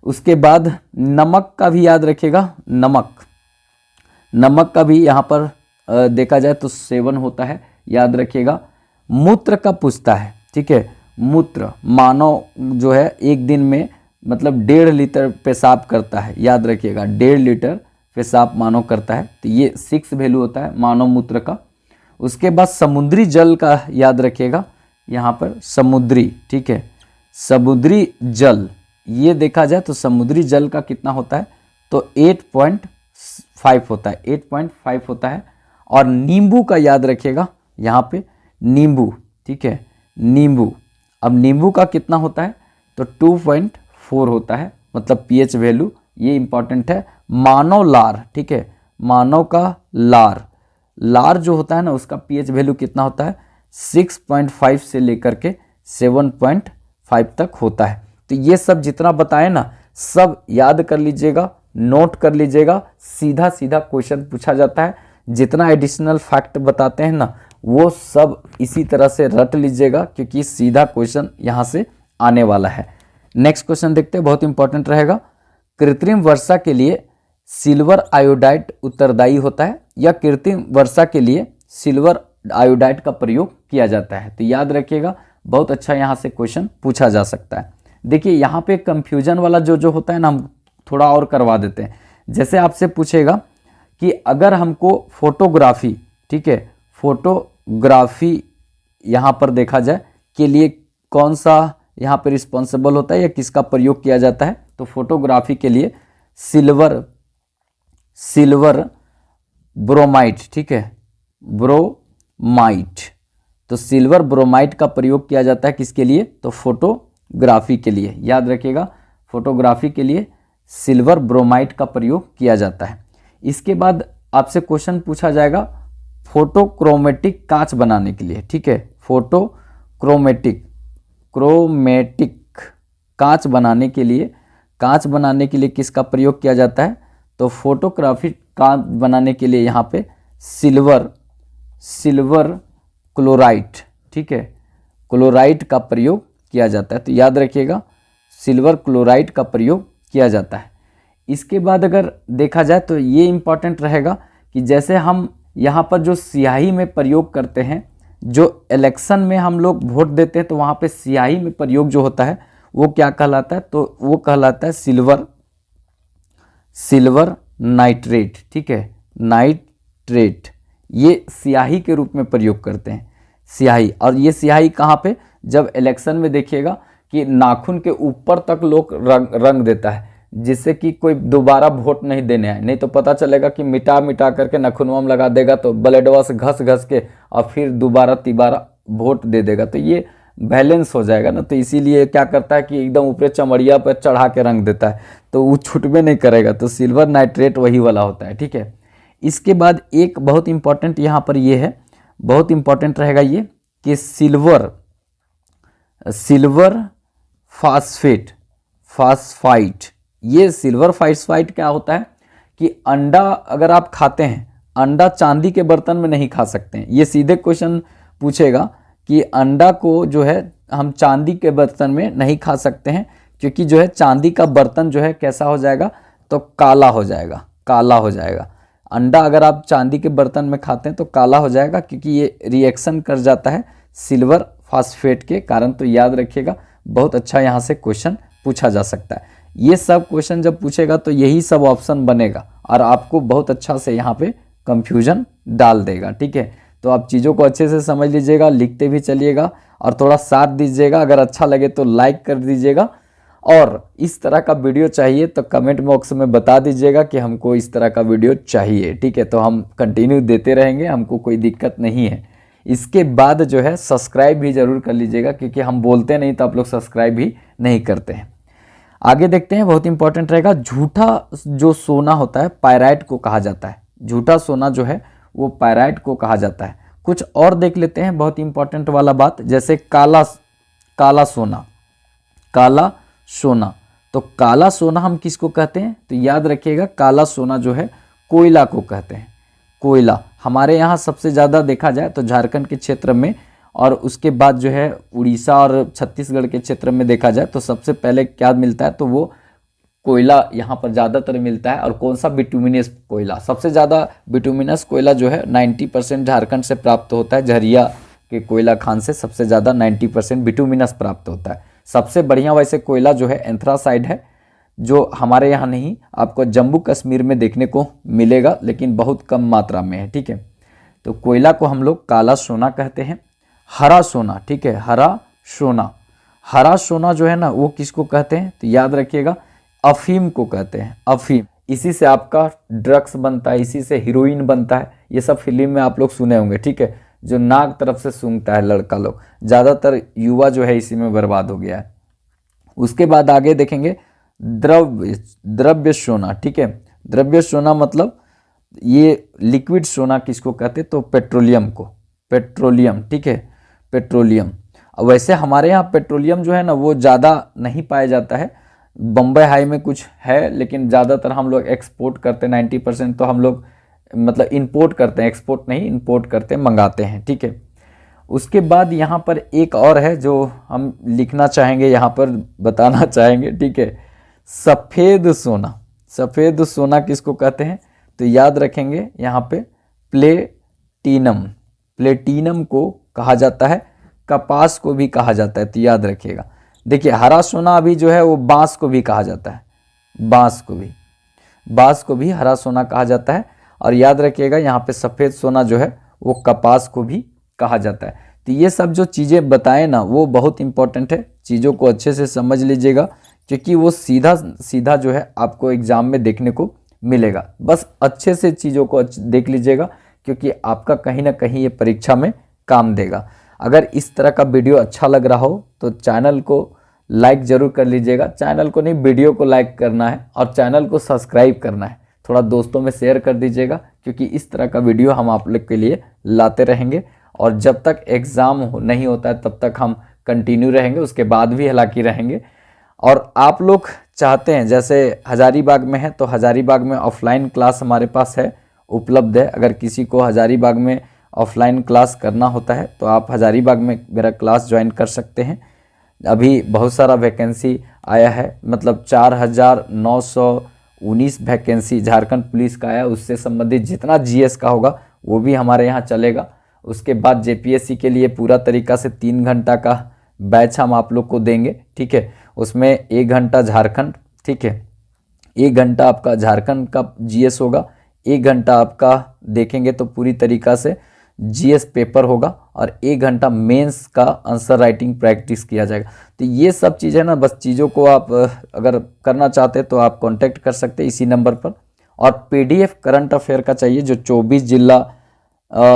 उसके बाद नमक का भी याद रखिएगा, नमक का भी यहाँ पर देखा जाए तो 7 होता है, याद रखिएगा। मूत्र का पूछता है, ठीक है, मूत्र, मानव जो है एक दिन में मतलब 1.5 लीटर पेशाब करता है, याद रखिएगा, 1.5 लीटर पेशाब मानव करता है, तो ये 6 वैल्यू होता है मानव मूत्र का। उसके बाद समुद्री जल का याद रखिएगा, यहाँ पर समुद्री, ठीक है, समुद्री जल, ये देखा जाए तो समुद्री जल का कितना होता है, तो 8.5 होता है, 8.5 होता है। और नींबू का याद रखिएगा, यहाँ पे नींबू, ठीक है, नींबू, अब नींबू का कितना होता है, तो 2.4 होता है, मतलब pH वैल्यू, ये इंपॉर्टेंट है। मानव लार, ठीक है, मानव का लार जो होता है ना, उसका pH वैल्यू कितना होता है, 6.5 से लेकर के 7.5 तक होता है। तो ये सब जितना बताए ना, सब याद कर लीजिएगा, नोट कर लीजिएगा, सीधा सीधा क्वेश्चन पूछा जाता है। जितना एडिशनल फैक्ट बताते हैं ना, वो सब इसी तरह से रट लीजिएगा, क्योंकि सीधा क्वेश्चन यहाँ से आने वाला है। नेक्स्ट क्वेश्चन देखते हैं, बहुत इंपॉर्टेंट रहेगा। कृत्रिम वर्षा के लिए सिल्वर आयोडाइड उत्तरदायी होता है या कृत्रिम वर्षा के लिए सिल्वर आयोडाइड का प्रयोग किया जाता है, तो याद रखिएगा, बहुत अच्छा यहाँ से क्वेश्चन पूछा जा सकता है। देखिए यहाँ पे कंफ्यूजन वाला जो होता है ना, हम थोड़ा और करवा देते हैं। जैसे आपसे पूछेगा कि अगर हमको फोटोग्राफी, ठीक है, फोटोग्राफी यहाँ पर देखा जाए के लिए कौन सा यहाँ पर रिस्पॉन्सिबल होता है या किसका प्रयोग किया जाता है, तो फोटोग्राफी के लिए सिल्वर ब्रोमाइड, ठीक है, ब्रोमाइड, तो सिल्वर ब्रोमाइड का प्रयोग किया जाता है किसके लिए, तो फोटोग्राफी के लिए, याद रखिएगा, फोटोग्राफी के लिए सिल्वर ब्रोमाइड का प्रयोग किया जाता है। इसके बाद आपसे क्वेश्चन पूछा जाएगा फोटोक्रोमेटिक कांच बनाने के लिए, ठीक है, फोटोक्रोमेटिक कांच बनाने के लिए किसका प्रयोग किया जाता है, तो फोटोग्राफी कांच बनाने के लिए यहाँ पे सिल्वर क्लोराइड, ठीक है, क्लोराइड का प्रयोग किया जाता है, तो याद रखिएगा, सिल्वर क्लोराइड का प्रयोग किया जाता है। इसके बाद अगर देखा जाए तो ये इंपॉर्टेंट रहेगा कि जैसे हम यहाँ पर जो स्याही में प्रयोग करते हैं, जो इलेक्शन में हम लोग वोट देते हैं तो वहाँ पे स्याही में प्रयोग जो होता है वो क्या कहलाता है, तो वो कहलाता है सिल्वर नाइट्रेट। ठीक है, नाइट्रेट, ये स्याही के रूप में प्रयोग करते हैं, स्याही। और ये स्याही कहाँ पे, जब इलेक्शन में देखिएगा कि नाखून के ऊपर तक लोग रंग देता है, जिससे कि कोई दोबारा वोट नहीं देने आए, नहीं तो पता चलेगा कि मिटा मिटा करके नाखूनवा में लगा देगा तो ब्लेडवा से घस घस के और फिर दोबारा तिबारा वोट दे देगा, तो ये बैलेंस हो जाएगा ना। तो इसीलिए क्या करता है कि एकदम ऊपर चमड़िया पर चढ़ा के रंग देता है, तो वो छूटबे नहीं करेगा। तो सिल्वर नाइट्रेट वही वाला होता है। ठीक है, इसके बाद एक बहुत इंपॉर्टेंट यहाँ पर ये है, बहुत इंपॉर्टेंट रहेगा ये कि सिल्वर फास्फाइट। ये सिल्वर फास्फाइट क्या होता है कि अंडा अगर आप खाते हैं, अंडा चांदी के बर्तन में नहीं खा सकते हैं। ये सीधे क्वेश्चन पूछेगा कि अंडा को जो है हम चांदी के बर्तन में नहीं खा सकते हैं, क्योंकि जो है चांदी का बर्तन जो है कैसा हो जाएगा, तो काला हो जाएगा, काला हो जाएगा। अंडा अगर आप चांदी के बर्तन में खाते हैं तो काला हो जाएगा, क्योंकि ये रिएक्शन कर जाता है सिल्वर फास्फेट के कारण। तो याद रखिएगा, बहुत अच्छा यहाँ से क्वेश्चन पूछा जा सकता है। ये सब क्वेश्चन जब पूछेगा तो यही सब ऑप्शन बनेगा और आपको बहुत अच्छा से यहाँ पे कंफ्यूजन डाल देगा। ठीक है, तो आप चीज़ों को अच्छे से समझ लीजिएगा, लिखते भी चलिएगा और थोड़ा साथ दीजिएगा। अगर अच्छा लगे तो लाइक कर दीजिएगा, और इस तरह का वीडियो चाहिए तो कमेंट बॉक्स में बता दीजिएगा कि हमको इस तरह का वीडियो चाहिए। ठीक है, तो हम कंटिन्यू देते रहेंगे, हमको कोई दिक्कत नहीं है। इसके बाद जो है सब्सक्राइब भी ज़रूर कर लीजिएगा, क्योंकि हम बोलते नहीं तो आप लोग सब्सक्राइब भी नहीं करते हैं। आगे देखते हैं, बहुत इंपॉर्टेंट रहेगा, झूठा जो सोना होता है पायराइट को कहा जाता है। झूठा सोना जो है वो पायराइट को कहा जाता है। कुछ और देख लेते हैं, बहुत इंपॉर्टेंट वाला बात, जैसे काला सोना, काला सोना। तो काला सोना हम किसको कहते हैं, तो याद रखिएगा काला सोना जो है कोयला को कहते हैं। कोयला हमारे यहाँ सबसे ज़्यादा देखा जाए तो झारखंड के क्षेत्र में, और उसके बाद जो है उड़ीसा और छत्तीसगढ़ के क्षेत्र में देखा जाए तो सबसे पहले क्या मिलता है, तो वो कोयला यहाँ पर ज़्यादातर मिलता है। और कौन सा, बिटुमिनस कोयला। सबसे ज़्यादा बिटुमिनस कोयला जो है 90% झारखंड से प्राप्त होता है। झरिया के कोयला खान से सबसे ज़्यादा 90% बिटुमिनस प्राप्त होता है। सबसे बढ़िया वैसे कोयला जो है एंथ्रासाइड है, जो हमारे यहाँ नहीं, आपको जम्मू कश्मीर में देखने को मिलेगा, लेकिन बहुत कम मात्रा में है। ठीक है, तो कोयला को हम लोग काला सोना कहते हैं। हरा सोना, ठीक है, हरा सोना जो है ना वो किसको कहते हैं, तो याद रखिएगा अफीम को कहते हैं। अफीम, इसी से आपका ड्रग्स बनता है, इसी से हीरोइन बनता है। ये सब फिल्म में आप लोग सुने होंगे। ठीक है, जो नाक तरफ से सूंघता है लड़का लोग, ज़्यादातर युवा जो है इसी में बर्बाद हो गया है। उसके बाद आगे देखेंगे द्रव्य सोना। ठीक है, द्रव्य सोना मतलब ये लिक्विड सोना किसको कहते हैं, तो पेट्रोलियम को, पेट्रोलियम। ठीक है, पेट्रोलियम। वैसे हमारे यहाँ पेट्रोलियम जो है ना वो ज़्यादा नहीं पाया जाता है, बम्बई हाई में कुछ है, लेकिन ज़्यादातर हम लोग एक्सपोर्ट करते हैं। 90% तो हम लोग मतलब इंपोर्ट करते हैं, एक्सपोर्ट नहीं, इंपोर्ट करते हैं, मंगाते हैं। ठीक है, उसके बाद यहाँ पर एक और है जो हम लिखना चाहेंगे, यहाँ पर बताना चाहेंगे। ठीक है, सफ़ेद सोना। सफ़ेद सोना किसको कहते हैं, तो याद रखेंगे यहाँ पे प्लेटिनम, प्लेटिनम को कहा जाता है। कपास को भी कहा जाता है, तो याद रखिएगा। देखिए हरा सोना अभी जो है वो बांस को भी कहा जाता है, बांस को भी हरा सोना कहा जाता है। और याद रखिएगा यहाँ पे सफ़ेद सोना जो है वो कपास को भी कहा जाता है। तो ये सब जो चीज़ें बताएं ना वो बहुत इंपॉर्टेंट है, चीज़ों को अच्छे से समझ लीजिएगा, क्योंकि वो सीधा जो है आपको एग्ज़ाम में देखने को मिलेगा। बस अच्छे से चीज़ों को देख लीजिएगा, क्योंकि आपका कहीं ना कहीं ये परीक्षा में काम देगा। अगर इस तरह का वीडियो अच्छा लग रहा हो तो चैनल को लाइक ज़रूर कर लीजिएगा। चैनल को नहीं, वीडियो को लाइक करना है और चैनल को सब्सक्राइब करना है। थोड़ा दोस्तों में शेयर कर दीजिएगा, क्योंकि इस तरह का वीडियो हम आप लोग के लिए लाते रहेंगे। और जब तक एग्ज़ाम नहीं होता है तब तक हम कंटिन्यू रहेंगे, उसके बाद भी हालांकि रहेंगे। और आप लोग चाहते हैं, जैसे हज़ारीबाग में है तो हज़ारीबाग में ऑफलाइन क्लास हमारे पास है, उपलब्ध है। अगर किसी को हज़ारीबाग में ऑफलाइन क्लास करना होता है तो आप हज़ारीबाग में मेरा क्लास ज्वाइन कर सकते हैं। अभी बहुत सारा वैकेंसी आया है, मतलब 4919 वैकेंसी झारखंड पुलिस का आया। उससे संबंधित जितना जीएस का होगा वो भी हमारे यहाँ चलेगा। उसके बाद जेपीएससी के लिए पूरा तरीका से 3 घंटा का बैच हम आप लोग को देंगे। ठीक है, उसमें 1 घंटा झारखंड, ठीक है, 1 घंटा आपका झारखंड का जीएस होगा, 1 घंटा आपका देखेंगे तो पूरी तरीका से जीएस पेपर होगा, और 1 घंटा मेंस का आंसर राइटिंग प्रैक्टिस किया जाएगा। तो ये सब चीज़ें ना, बस चीज़ों को आप अगर करना चाहते हैं तो आप कांटेक्ट कर सकते हैं इसी नंबर पर। और पीडीएफ करंट अफेयर का चाहिए जो 24 जिला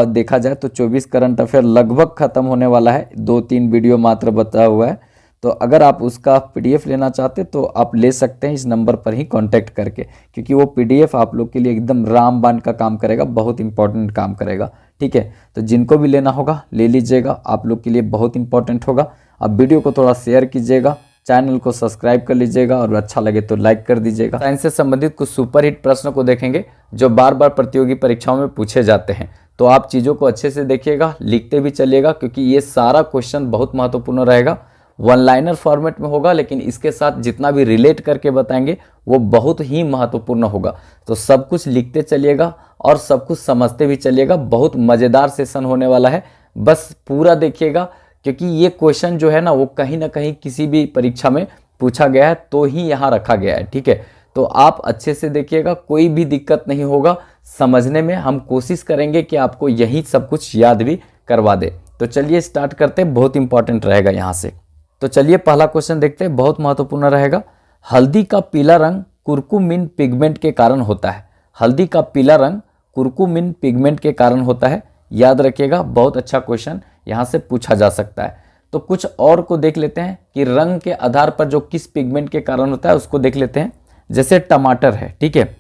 देखा जाए तो 24 करंट अफेयर लगभग ख़त्म होने वाला है, 2-3 वीडियो मात्र बचा हुआ है। तो अगर आप उसका पीडीएफ लेना चाहते तो आप ले सकते हैं इस नंबर पर ही कांटेक्ट करके, क्योंकि वो पीडीएफ आप लोग के लिए एकदम रामबाण का काम करेगा, बहुत इंपॉर्टेंट काम करेगा, ठीक है। तो जिनको भी लेना होगा ले लीजिएगा, आप लोग के लिए बहुत इंपॉर्टेंट होगा। अब वीडियो को थोड़ा शेयर कीजिएगा, चैनल को सब्सक्राइब कर लीजिएगा, और अच्छा लगे तो लाइक कर दीजिएगा। साइंस से संबंधित कुछ सुपरहिट प्रश्न को देखेंगे जो बार बार प्रतियोगी परीक्षाओं में पूछे जाते हैं। तो आप चीज़ों को अच्छे से देखिएगा, लिखते भी चलिएगा, क्योंकि ये सारा क्वेश्चन बहुत महत्वपूर्ण रहेगा। वन लाइनर फॉर्मेट में होगा, लेकिन इसके साथ जितना भी रिलेट करके बताएंगे वो बहुत ही महत्वपूर्ण होगा। तो सब कुछ लिखते चलिएगा और सब कुछ समझते भी चलिएगा। बहुत मज़ेदार सेशन होने वाला है, बस पूरा देखिएगा, क्योंकि ये क्वेश्चन जो है ना वो कहीं ना कहीं किसी भी परीक्षा में पूछा गया है तो ही यहाँ रखा गया है, ठीक है। तो आप अच्छे से देखिएगा, कोई भी दिक्कत नहीं होगा समझने में। हम कोशिश करेंगे कि आपको यही सब कुछ याद भी करवा दे। तो चलिए स्टार्ट करते हैं, बहुत इंपॉर्टेंट रहेगा यहाँ से। तो चलिए पहला क्वेश्चन देखते हैं, बहुत महत्वपूर्ण रहेगा। हल्दी का पीला रंग कुरकुमिन पिगमेंट के कारण होता है। हल्दी का पीला रंग कुरकुमिन पिगमेंट के कारण होता है, याद रखिएगा, बहुत अच्छा क्वेश्चन यहाँ से पूछा जा सकता है। तो कुछ और को देख लेते हैं कि रंग के आधार पर जो किस पिगमेंट के कारण होता है उसको देख लेते हैं। जैसे टमाटर है, ठीक है,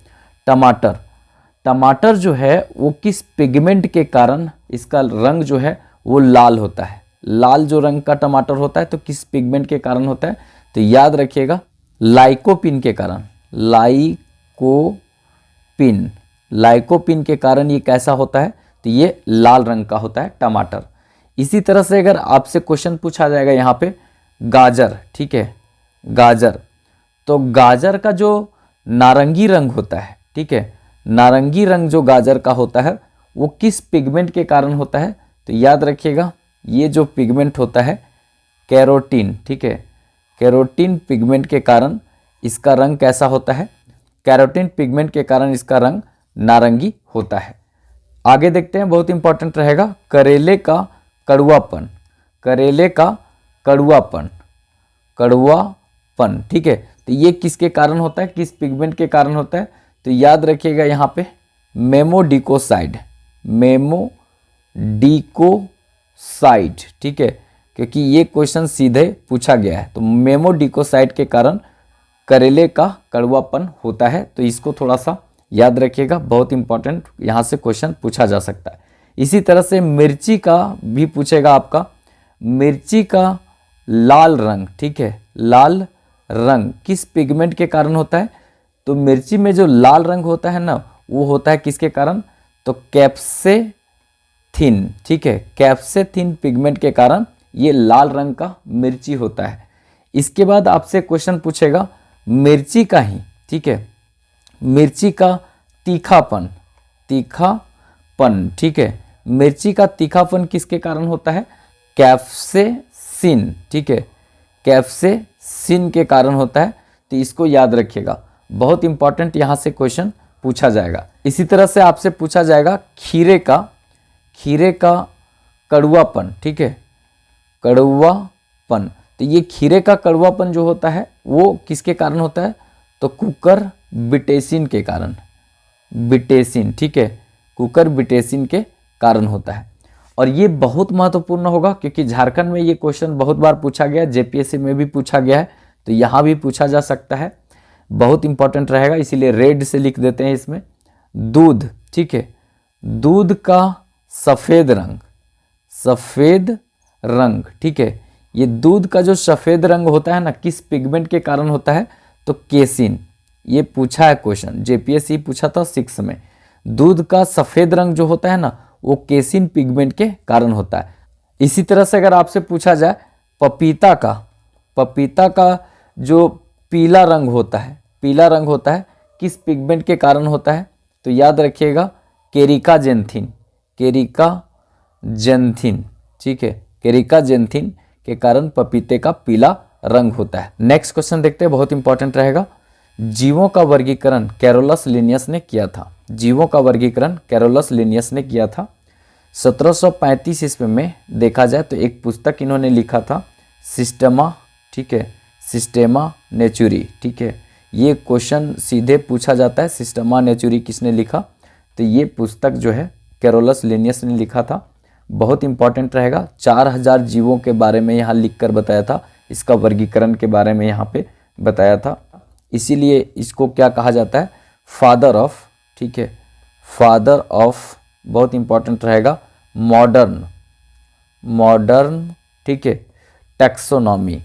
टमाटर जो है वो किस पिगमेंट के कारण इसका रंग जो है वो लाल होता है। लाल जो रंग का टमाटर होता है तो किस पिगमेंट के कारण होता है, तो याद रखिएगा लाइकोपिन के कारण। लाइकोपिन के कारण ये कैसा होता है, तो ये लाल रंग का होता है टमाटर। इसी तरह से अगर आपसे क्वेश्चन पूछा जाएगा यहाँ पे गाजर, ठीक है, गाजर, तो गाजर का जो नारंगी रंग होता है, ठीक है, नारंगी रंग जो गाजर का होता है वो किस पिगमेंट के कारण होता है, तो याद रखिएगा ये जो पिगमेंट होता है कैरोटीन, ठीक है, कैरोटीन पिगमेंट के कारण इसका रंग कैसा होता है, कैरोटीन पिगमेंट के कारण इसका रंग नारंगी होता है। आगे देखते हैं, बहुत इंपॉर्टेंट रहेगा, करेले का कड़वापन, करेले का कड़वापन, ठीक है, तो ये किसके कारण होता है, किस पिगमेंट के कारण होता है, तो याद रखिएगा यहाँ पे मेमोडिकोसाइड, ठीक है, क्योंकि ये क्वेश्चन सीधे पूछा गया है। तो मेमोडिकोसाइड के कारण करेले का कड़वापन होता है, तो इसको थोड़ा सा याद रखिएगा, बहुत इंपॉर्टेंट यहाँ से क्वेश्चन पूछा जा सकता है। इसी तरह से मिर्ची का भी पूछेगा आपका, मिर्ची का लाल रंग, ठीक है, लाल रंग किस पिगमेंट के कारण होता है, तो मिर्ची में जो लाल रंग होता है ना वो होता है किसके कारण, तो कैप्सेथिन, ठीक है, कैप्सेथिन पिगमेंट के कारण ये लाल रंग का मिर्ची होता है। इसके बाद आपसे क्वेश्चन पूछेगा मिर्ची का ही, ठीक है, मिर्ची का तीखापन, ठीक है, मिर्ची का तीखापन किसके कारण होता है, कैप्सेसिन, ठीक है, कैप्सेसिन के कारण होता है। तो इसको याद रखिएगा, बहुत इंपॉर्टेंट यहाँ से क्वेश्चन पूछा जाएगा। इसी तरह से आपसे पूछा जाएगा खीरे का कड़वापन, ठीक है, कड़वापन, तो ये खीरे का कड़वापन जो होता है वो किसके कारण होता है, तो कुकुरबिटेसिन के कारण, बिटेसिन, ठीक है, कुकुरबिटेसिन के कारण होता है। और ये बहुत महत्वपूर्ण होगा क्योंकि झारखंड में ये क्वेश्चन बहुत बार पूछा गया है, जेपीएससी में भी पूछा गया है, तो यहाँ भी पूछा जा सकता है, बहुत इंपॉर्टेंट रहेगा, इसीलिए रेड से लिख देते हैं इसमें। दूध, ठीक है, दूध का सफ़ेद रंग, ठीक है, ये दूध का जो सफ़ेद रंग होता है ना किस पिगमेंट के कारण होता है, तो केसिन। ये पूछा है क्वेश्चन, जेपीएससी पूछा था 6 में। दूध का सफ़ेद रंग जो होता है ना वो केसिन पिगमेंट के कारण होता है। इसी तरह से अगर आपसे पूछा जाए पपीता का जो पीला रंग होता है किस पिगमेंट के कारण होता है, तो याद रखिएगा केरिकाजेंथिन, ठीक है, केरिकाजेंथिन के कारण पपीते का पीला रंग होता है। नेक्स्ट क्वेश्चन देखते हैं, बहुत इंपॉर्टेंट रहेगा। जीवों का वर्गीकरण कैरोलस लिनियस ने किया था। जीवों का वर्गीकरण कैरोलस लिनियस ने किया था 1735 ईस्वी में। देखा जाए तो एक पुस्तक इन्होंने लिखा था, सिस्टेमा, ठीक है, सिस्टेमा नेचुरी, ठीक है। ये क्वेश्चन सीधे पूछा जाता है, सिस्टेमा नेचुरी किसने लिखा, तो ये पुस्तक जो है कैरोलस लिनियस ने लिखा था। बहुत इंपॉर्टेंट रहेगा। 4000 जीवों के बारे में यहाँ लिख कर बताया था, इसका वर्गीकरण के बारे में यहाँ पे बताया था, इसीलिए इसको क्या कहा जाता है, फादर ऑफ, ठीक है, फादर ऑफ, बहुत इंपॉर्टेंट रहेगा, मॉडर्न, ठीक है, टैक्सोनॉमी,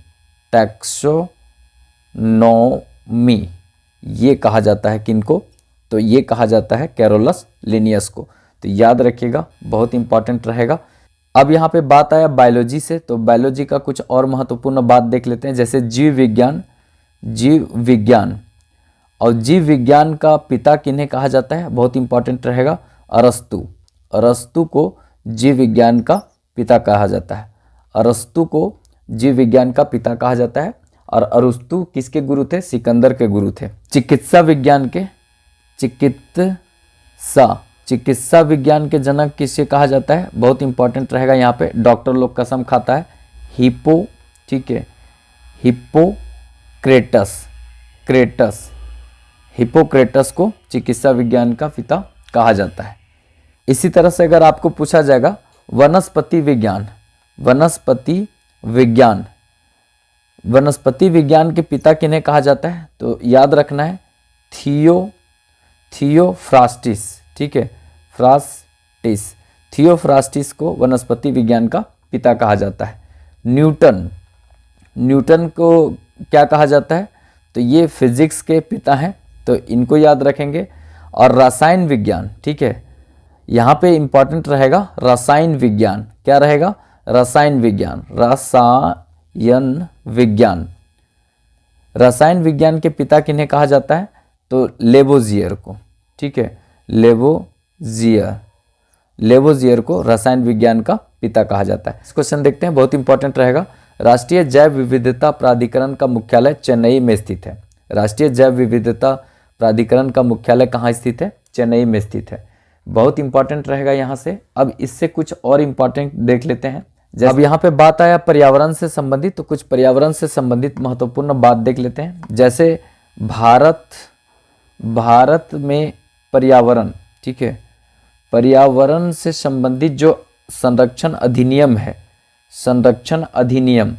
टैक्सोनॉमी, ये कहा जाता है किनको, तो ये कहा जाता है कैरोलस लिनियस को। तो याद रखिएगा, बहुत इंपॉर्टेंट रहेगा। अब यहाँ पे बात आया बायोलॉजी से, तो बायोलॉजी का कुछ और महत्वपूर्ण बात देख लेते हैं, जैसे जीव विज्ञान। और जीव विज्ञान का पिता किन्हें कहा जाता है, बहुत इंपॉर्टेंट रहेगा, अरस्तु। अरस्तु को जीव विज्ञान का पिता कहा जाता है। अरस्तु को जीव विज्ञान का पिता कहा जाता है। और अरस्तु किसके गुरु थे, सिकंदर के गुरु थे। चिकित्सा विज्ञान के चिकित्सा विज्ञान के जनक किसे कहा जाता है, बहुत इंपॉर्टेंट रहेगा यहाँ पे, डॉक्टर लोग कसम खाता है, ठीक है, हिप्पोक्रेटस को चिकित्सा विज्ञान का पिता कहा जाता है। इसी तरह से अगर आपको पूछा जाएगा वनस्पति विज्ञान के पिता किन्हें कहा जाता है, तो याद रखना है थियोफ्रास्टिस, ठीक है, थियोफ्रास्टिस को वनस्पति विज्ञान का पिता कहा जाता है। न्यूटन को क्या कहा जाता है, तो ये फिजिक्स के पिता हैं, तो इनको याद रखेंगे। और रसायन विज्ञान, ठीक है, यहाँ पे इंपॉर्टेंट रहेगा रसायन विज्ञान, क्या रहेगा, रसायन विज्ञान के पिता किन्हें कहा जाता है, तो लेवोजियर को, ठीक है, लेवोजियर को रसायन विज्ञान का पिता कहा जाता है। इस क्वेश्चन देखते हैं, बहुत इंपॉर्टेंट रहेगा। राष्ट्रीय जैव विविधता प्राधिकरण का मुख्यालय चेन्नई में स्थित है। राष्ट्रीय जैव विविधता प्राधिकरण का मुख्यालय कहाँ स्थित है, चेन्नई में स्थित है। बहुत इंपॉर्टेंट रहेगा यहाँ से। अब इससे कुछ और इंपॉर्टेंट देख लेते हैं। अब यहाँ पे बात आया पर्यावरण से संबंधित, तो कुछ पर्यावरण से संबंधित महत्वपूर्ण बात देख लेते हैं। जैसे भारत में पर्यावरण, ठीक है, पर्यावरण से संबंधित जो संरक्षण अधिनियम है, संरक्षण अधिनियम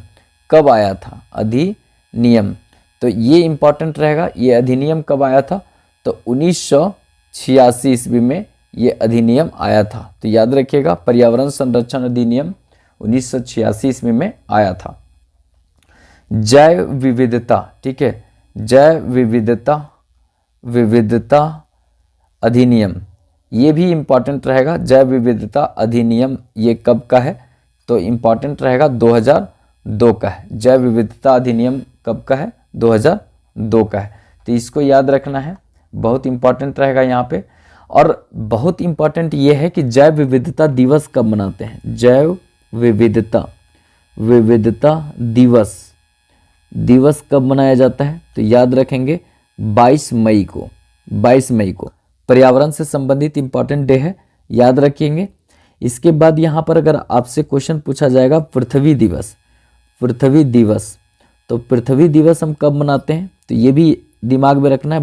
कब आया था, अधिनियम, तो ये इंपॉर्टेंट रहेगा। ये अधिनियम कब आया था, तो 1986 ईस्वी में ये अधिनियम आया था। तो याद रखिएगा, पर्यावरण संरक्षण अधिनियम 1986 ईस्वी में आया था। जैव विविधता, ठीक है, जैव विविधता अधिनियम, ये भी इंपॉर्टेंट रहेगा। जैव विविधता अधिनियम ये कब का है, तो इंपॉर्टेंट रहेगा 2002 का है। जैव विविधता अधिनियम कब का है, 2002 का है। तो इसको याद रखना है, बहुत इंपॉर्टेंट रहेगा यहाँ पे। और बहुत इंपॉर्टेंट ये है कि जैव विविधता दिवस कब मनाते हैं। जैव विविधता दिवस कब मनाया जाता है, तो याद रखेंगे 22 मई को। 22 मई को पर्यावरण से संबंधित इंपॉर्टेंट डे है, याद रखेंगे। इसके बाद यहाँ पर अगर आपसे क्वेश्चन पूछा जाएगा पृथ्वी दिवस, तो पृथ्वी दिवस हम कब मनाते हैं, तो ये भी दिमाग में रखना है,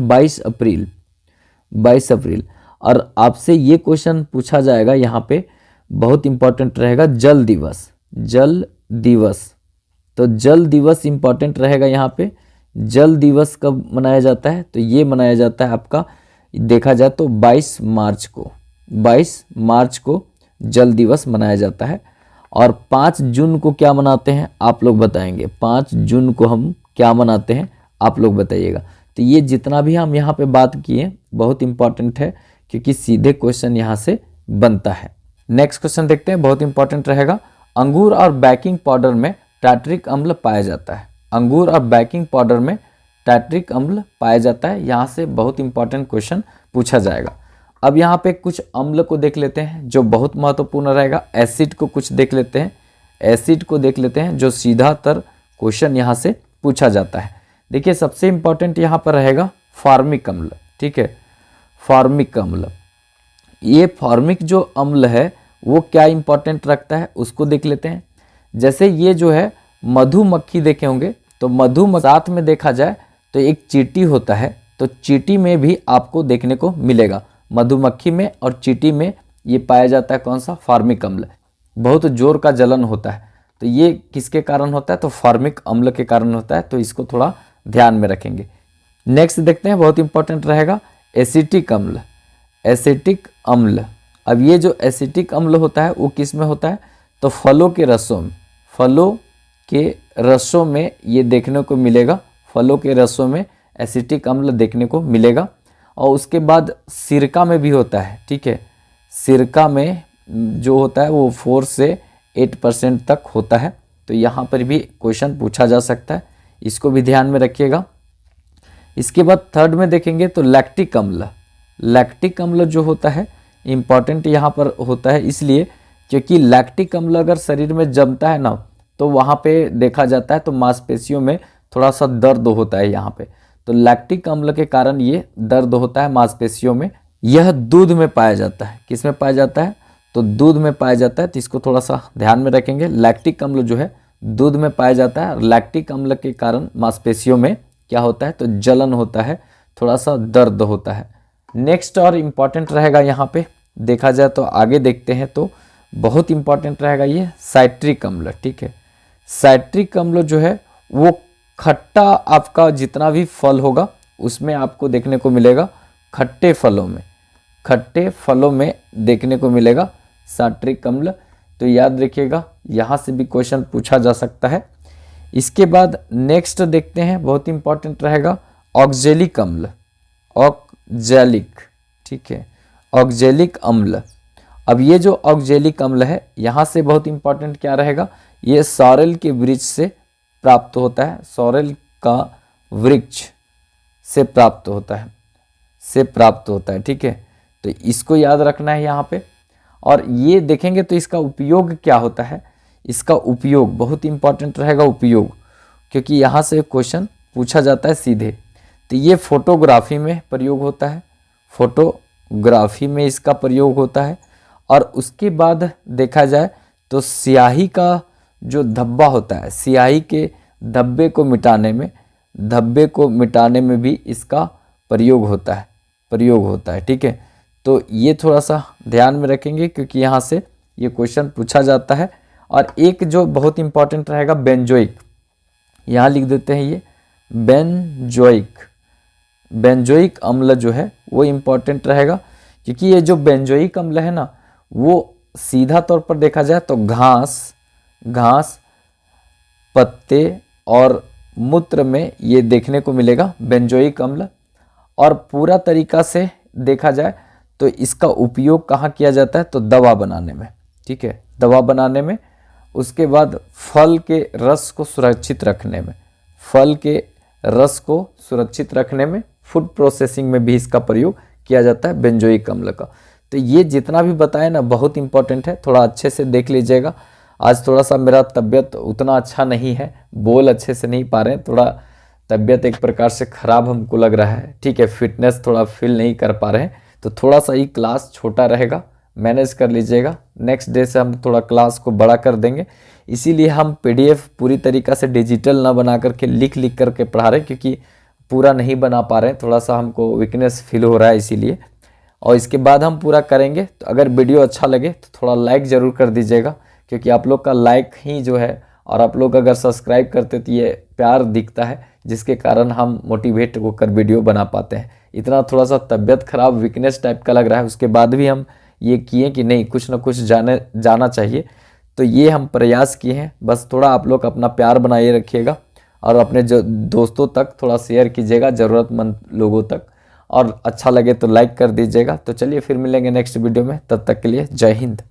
22 अप्रैल। और आपसे ये क्वेश्चन पूछा जाएगा यहाँ पे, बहुत इंपॉर्टेंट रहेगा, जल दिवस। तो जल दिवस इंपॉर्टेंट रहेगा यहाँ पे। जल दिवस कब मनाया जाता है, तो ये मनाया जाता है आपका, देखा जाए तो 22 मार्च को जल दिवस मनाया जाता है। और 5 जून को क्या मनाते हैं, आप लोग बताएंगे। 5 जून को हम क्या मनाते हैं, आप लोग बताइएगा। तो ये जितना भी हम यहाँ पे बात किए बहुत इंपॉर्टेंट है, क्योंकि सीधे क्वेश्चन यहाँ से बनता है। नेक्स्ट क्वेश्चन देखते हैं, बहुत इंपॉर्टेंट रहेगा। अंगूर और बेकिंग पाउडर में टार्ट्रिक अम्ल पाया जाता है। अंगूर और बेकिंग पाउडर में टार्ट्रिक अम्ल पाया जाता है। यहाँ से बहुत इंपॉर्टेंट क्वेश्चन पूछा जाएगा। अब यहाँ पे कुछ अम्ल को देख लेते हैं जो बहुत महत्वपूर्ण रहेगा। एसिड को कुछ देख लेते हैं, जो सीधा तर क्वेश्चन यहाँ से पूछा जाता है। देखिए सबसे इम्पॉर्टेंट यहाँ पर रहेगा फॉर्मिक अम्ल, ठीक है, फॉर्मिक अम्ल। ये फॉर्मिक जो अम्ल है वो क्या इम्पोर्टेंट रखता है उसको देख लेते हैं। जैसे ये जो है मधुमक्खी देखे होंगे, तो मधुमक्खी साथ में देखा जाए तो एक चींटी होता है, तो चींटी में भी आपको देखने को मिलेगा, मधुमक्खी में और चींटी में ये पाया जाता है कौन सा, फॉर्मिक अम्ल। बहुत जोर का जलन होता है, तो ये किसके कारण होता है, तो फॉर्मिक अम्ल के कारण होता है, तो इसको थोड़ा ध्यान में रखेंगे। नेक्स्ट देखते हैं, बहुत इंपॉर्टेंट रहेगा एसिटिक अम्ल। एसिटिक अम्ल, अब ये जो एसिटिक अम्ल होता है वो किस में होता है, तो फलों के रसों में, फलों के रसों में ये देखने को मिलेगा, फलों के रसों में एसिटिक अम्ल देखने को मिलेगा। और उसके बाद सिरका में भी होता है, ठीक है, सिरका में जो होता है वो 4 से 8% तक होता है, तो यहाँ पर भी क्वेश्चन पूछा जा सकता है, इसको भी ध्यान में रखिएगा। इसके बाद थर्ड में देखेंगे तो लैक्टिक अम्ल। लैक्टिक अम्ल जो होता है इम्पॉर्टेंट यहाँ पर होता है इसलिए क्योंकि लैक्टिक अम्ल अगर शरीर में जमता है ना, तो वहाँ पे देखा जाता है तो मांसपेशियों में थोड़ा सा दर्द होता है यहाँ पे, तो लैक्टिक अम्ल के कारण ये दर्द होता है मांसपेशियों में। यह दूध में पाया जाता है, किस में पाया जाता है, तो दूध में पाया जाता है, तो इसको थोड़ा सा ध्यान में रखेंगे। लैक्टिक अम्ल जो है दूध में पाया जाता है, लैक्टिक अम्ल के कारण मांसपेशियों में क्या होता है, तो जलन होता है, थोड़ा सा दर्द होता है। नेक्स्ट और इम्पॉर्टेंट रहेगा यहाँ पे देखा जाए तो आगे देखते हैं तो बहुत इम्पॉर्टेंट रहेगा ये साइट्रिक अम्ल, ठीक है। साइट्रिक अम्ल जो है वो खट्टा, आपका जितना भी फल होगा उसमें आपको देखने को मिलेगा, खट्टे फलों में, खट्टे फलों में देखने को मिलेगा साइट्रिक अम्ल, तो याद रखिएगा यहाँ से भी क्वेश्चन पूछा जा सकता है। इसके बाद नेक्स्ट देखते हैं, बहुत इंपॉर्टेंट रहेगा ऑक्जेलिक अम्ल, ऑक्जेलिक, ठीक है, ऑक्जेलिक अम्ल। अब ये जो ऑक्जेलिक अम्ल है यहाँ से बहुत इंपॉर्टेंट क्या रहेगा, ये सॉरेल के वृक्ष से प्राप्त होता है, सॉरेल का वृक्ष से प्राप्त होता है, से प्राप्त होता है, ठीक है, तो इसको याद रखना है यहाँ पे। और ये देखेंगे तो इसका उपयोग क्या होता है, इसका उपयोग बहुत इंपॉर्टेंट रहेगा उपयोग, क्योंकि यहाँ से क्वेश्चन पूछा जाता है सीधे। तो ये फोटोग्राफी में प्रयोग होता है, फोटोग्राफी में इसका प्रयोग होता है। और उसके बाद देखा जाए तो स्याही का जो धब्बा होता है, स्याही के धब्बे को मिटाने में, धब्बे को मिटाने में भी इसका प्रयोग होता है, प्रयोग होता है, ठीक है। तो ये थोड़ा सा ध्यान में रखेंगे क्योंकि यहाँ से ये क्वेश्चन पूछा जाता है। और एक जो बहुत इंपॉर्टेंट रहेगा बेंजोइक, यहाँ लिख देते हैं ये बेंजोइक, बेंजोइक अम्ल जो है वो इम्पॉर्टेंट रहेगा क्योंकि ये जो बेंजोइक अम्ल है ना वो सीधा तौर पर देखा जाए तो घास, घास, पत्ते और मूत्र में ये देखने को मिलेगा बेंजोइक अम्ल। और पूरा तरीका से देखा जाए तो इसका उपयोग कहाँ किया जाता है, तो दवा बनाने में, ठीक है, दवा बनाने में। उसके बाद फल के रस को सुरक्षित रखने में, फल के रस को सुरक्षित रखने में, फूड प्रोसेसिंग में भी इसका प्रयोग किया जाता है बेंजोइक अम्ल का। तो ये जितना भी बताया ना बहुत इंपॉर्टेंट है, थोड़ा अच्छे से देख लीजिएगा। आज थोड़ा सा मेरा तबीयत उतना अच्छा नहीं है, बोल अच्छे से नहीं पा रहे हैं, थोड़ा तबीयत एक प्रकार से ख़राब हमको लग रहा है, ठीक है, फिटनेस थोड़ा फील नहीं कर पा रहे हैं, तो थोड़ा सा ही क्लास छोटा रहेगा, मैनेज कर लीजिएगा। नेक्स्ट डे से हम थोड़ा क्लास को बड़ा कर देंगे, इसीलिए हम PDF पूरी तरीक़ा से डिजिटल ना बना करके लिख करके पढ़ा रहे हैं क्योंकि पूरा नहीं बना पा रहे हैं, थोड़ा सा हमको वीकनेस फील हो रहा है इसीलिए। और इसके बाद हम पूरा करेंगे। तो अगर वीडियो अच्छा लगे तो थोड़ा लाइक ज़रूर कर दीजिएगा क्योंकि आप लोग का लाइक ही जो है, और आप लोग अगर सब्सक्राइब करते तो ये प्यार दिखता है जिसके कारण हम मोटिवेट होकर वीडियो बना पाते हैं। इतना थोड़ा सा तबीयत ख़राब वीकनेस टाइप का लग रहा है, उसके बाद भी हम ये किए कि नहीं कुछ ना कुछ जाना चाहिए, तो ये हम प्रयास किए हैं। बस थोड़ा आप लोग अपना प्यार बनाए रखिएगा और अपने जो दोस्तों तक थोड़ा शेयर कीजिएगा, ज़रूरतमंद लोगों तक, और अच्छा लगे तो लाइक कर दीजिएगा। तो चलिए फिर मिलेंगे नेक्स्ट वीडियो में, तब तक के लिए जय हिंद।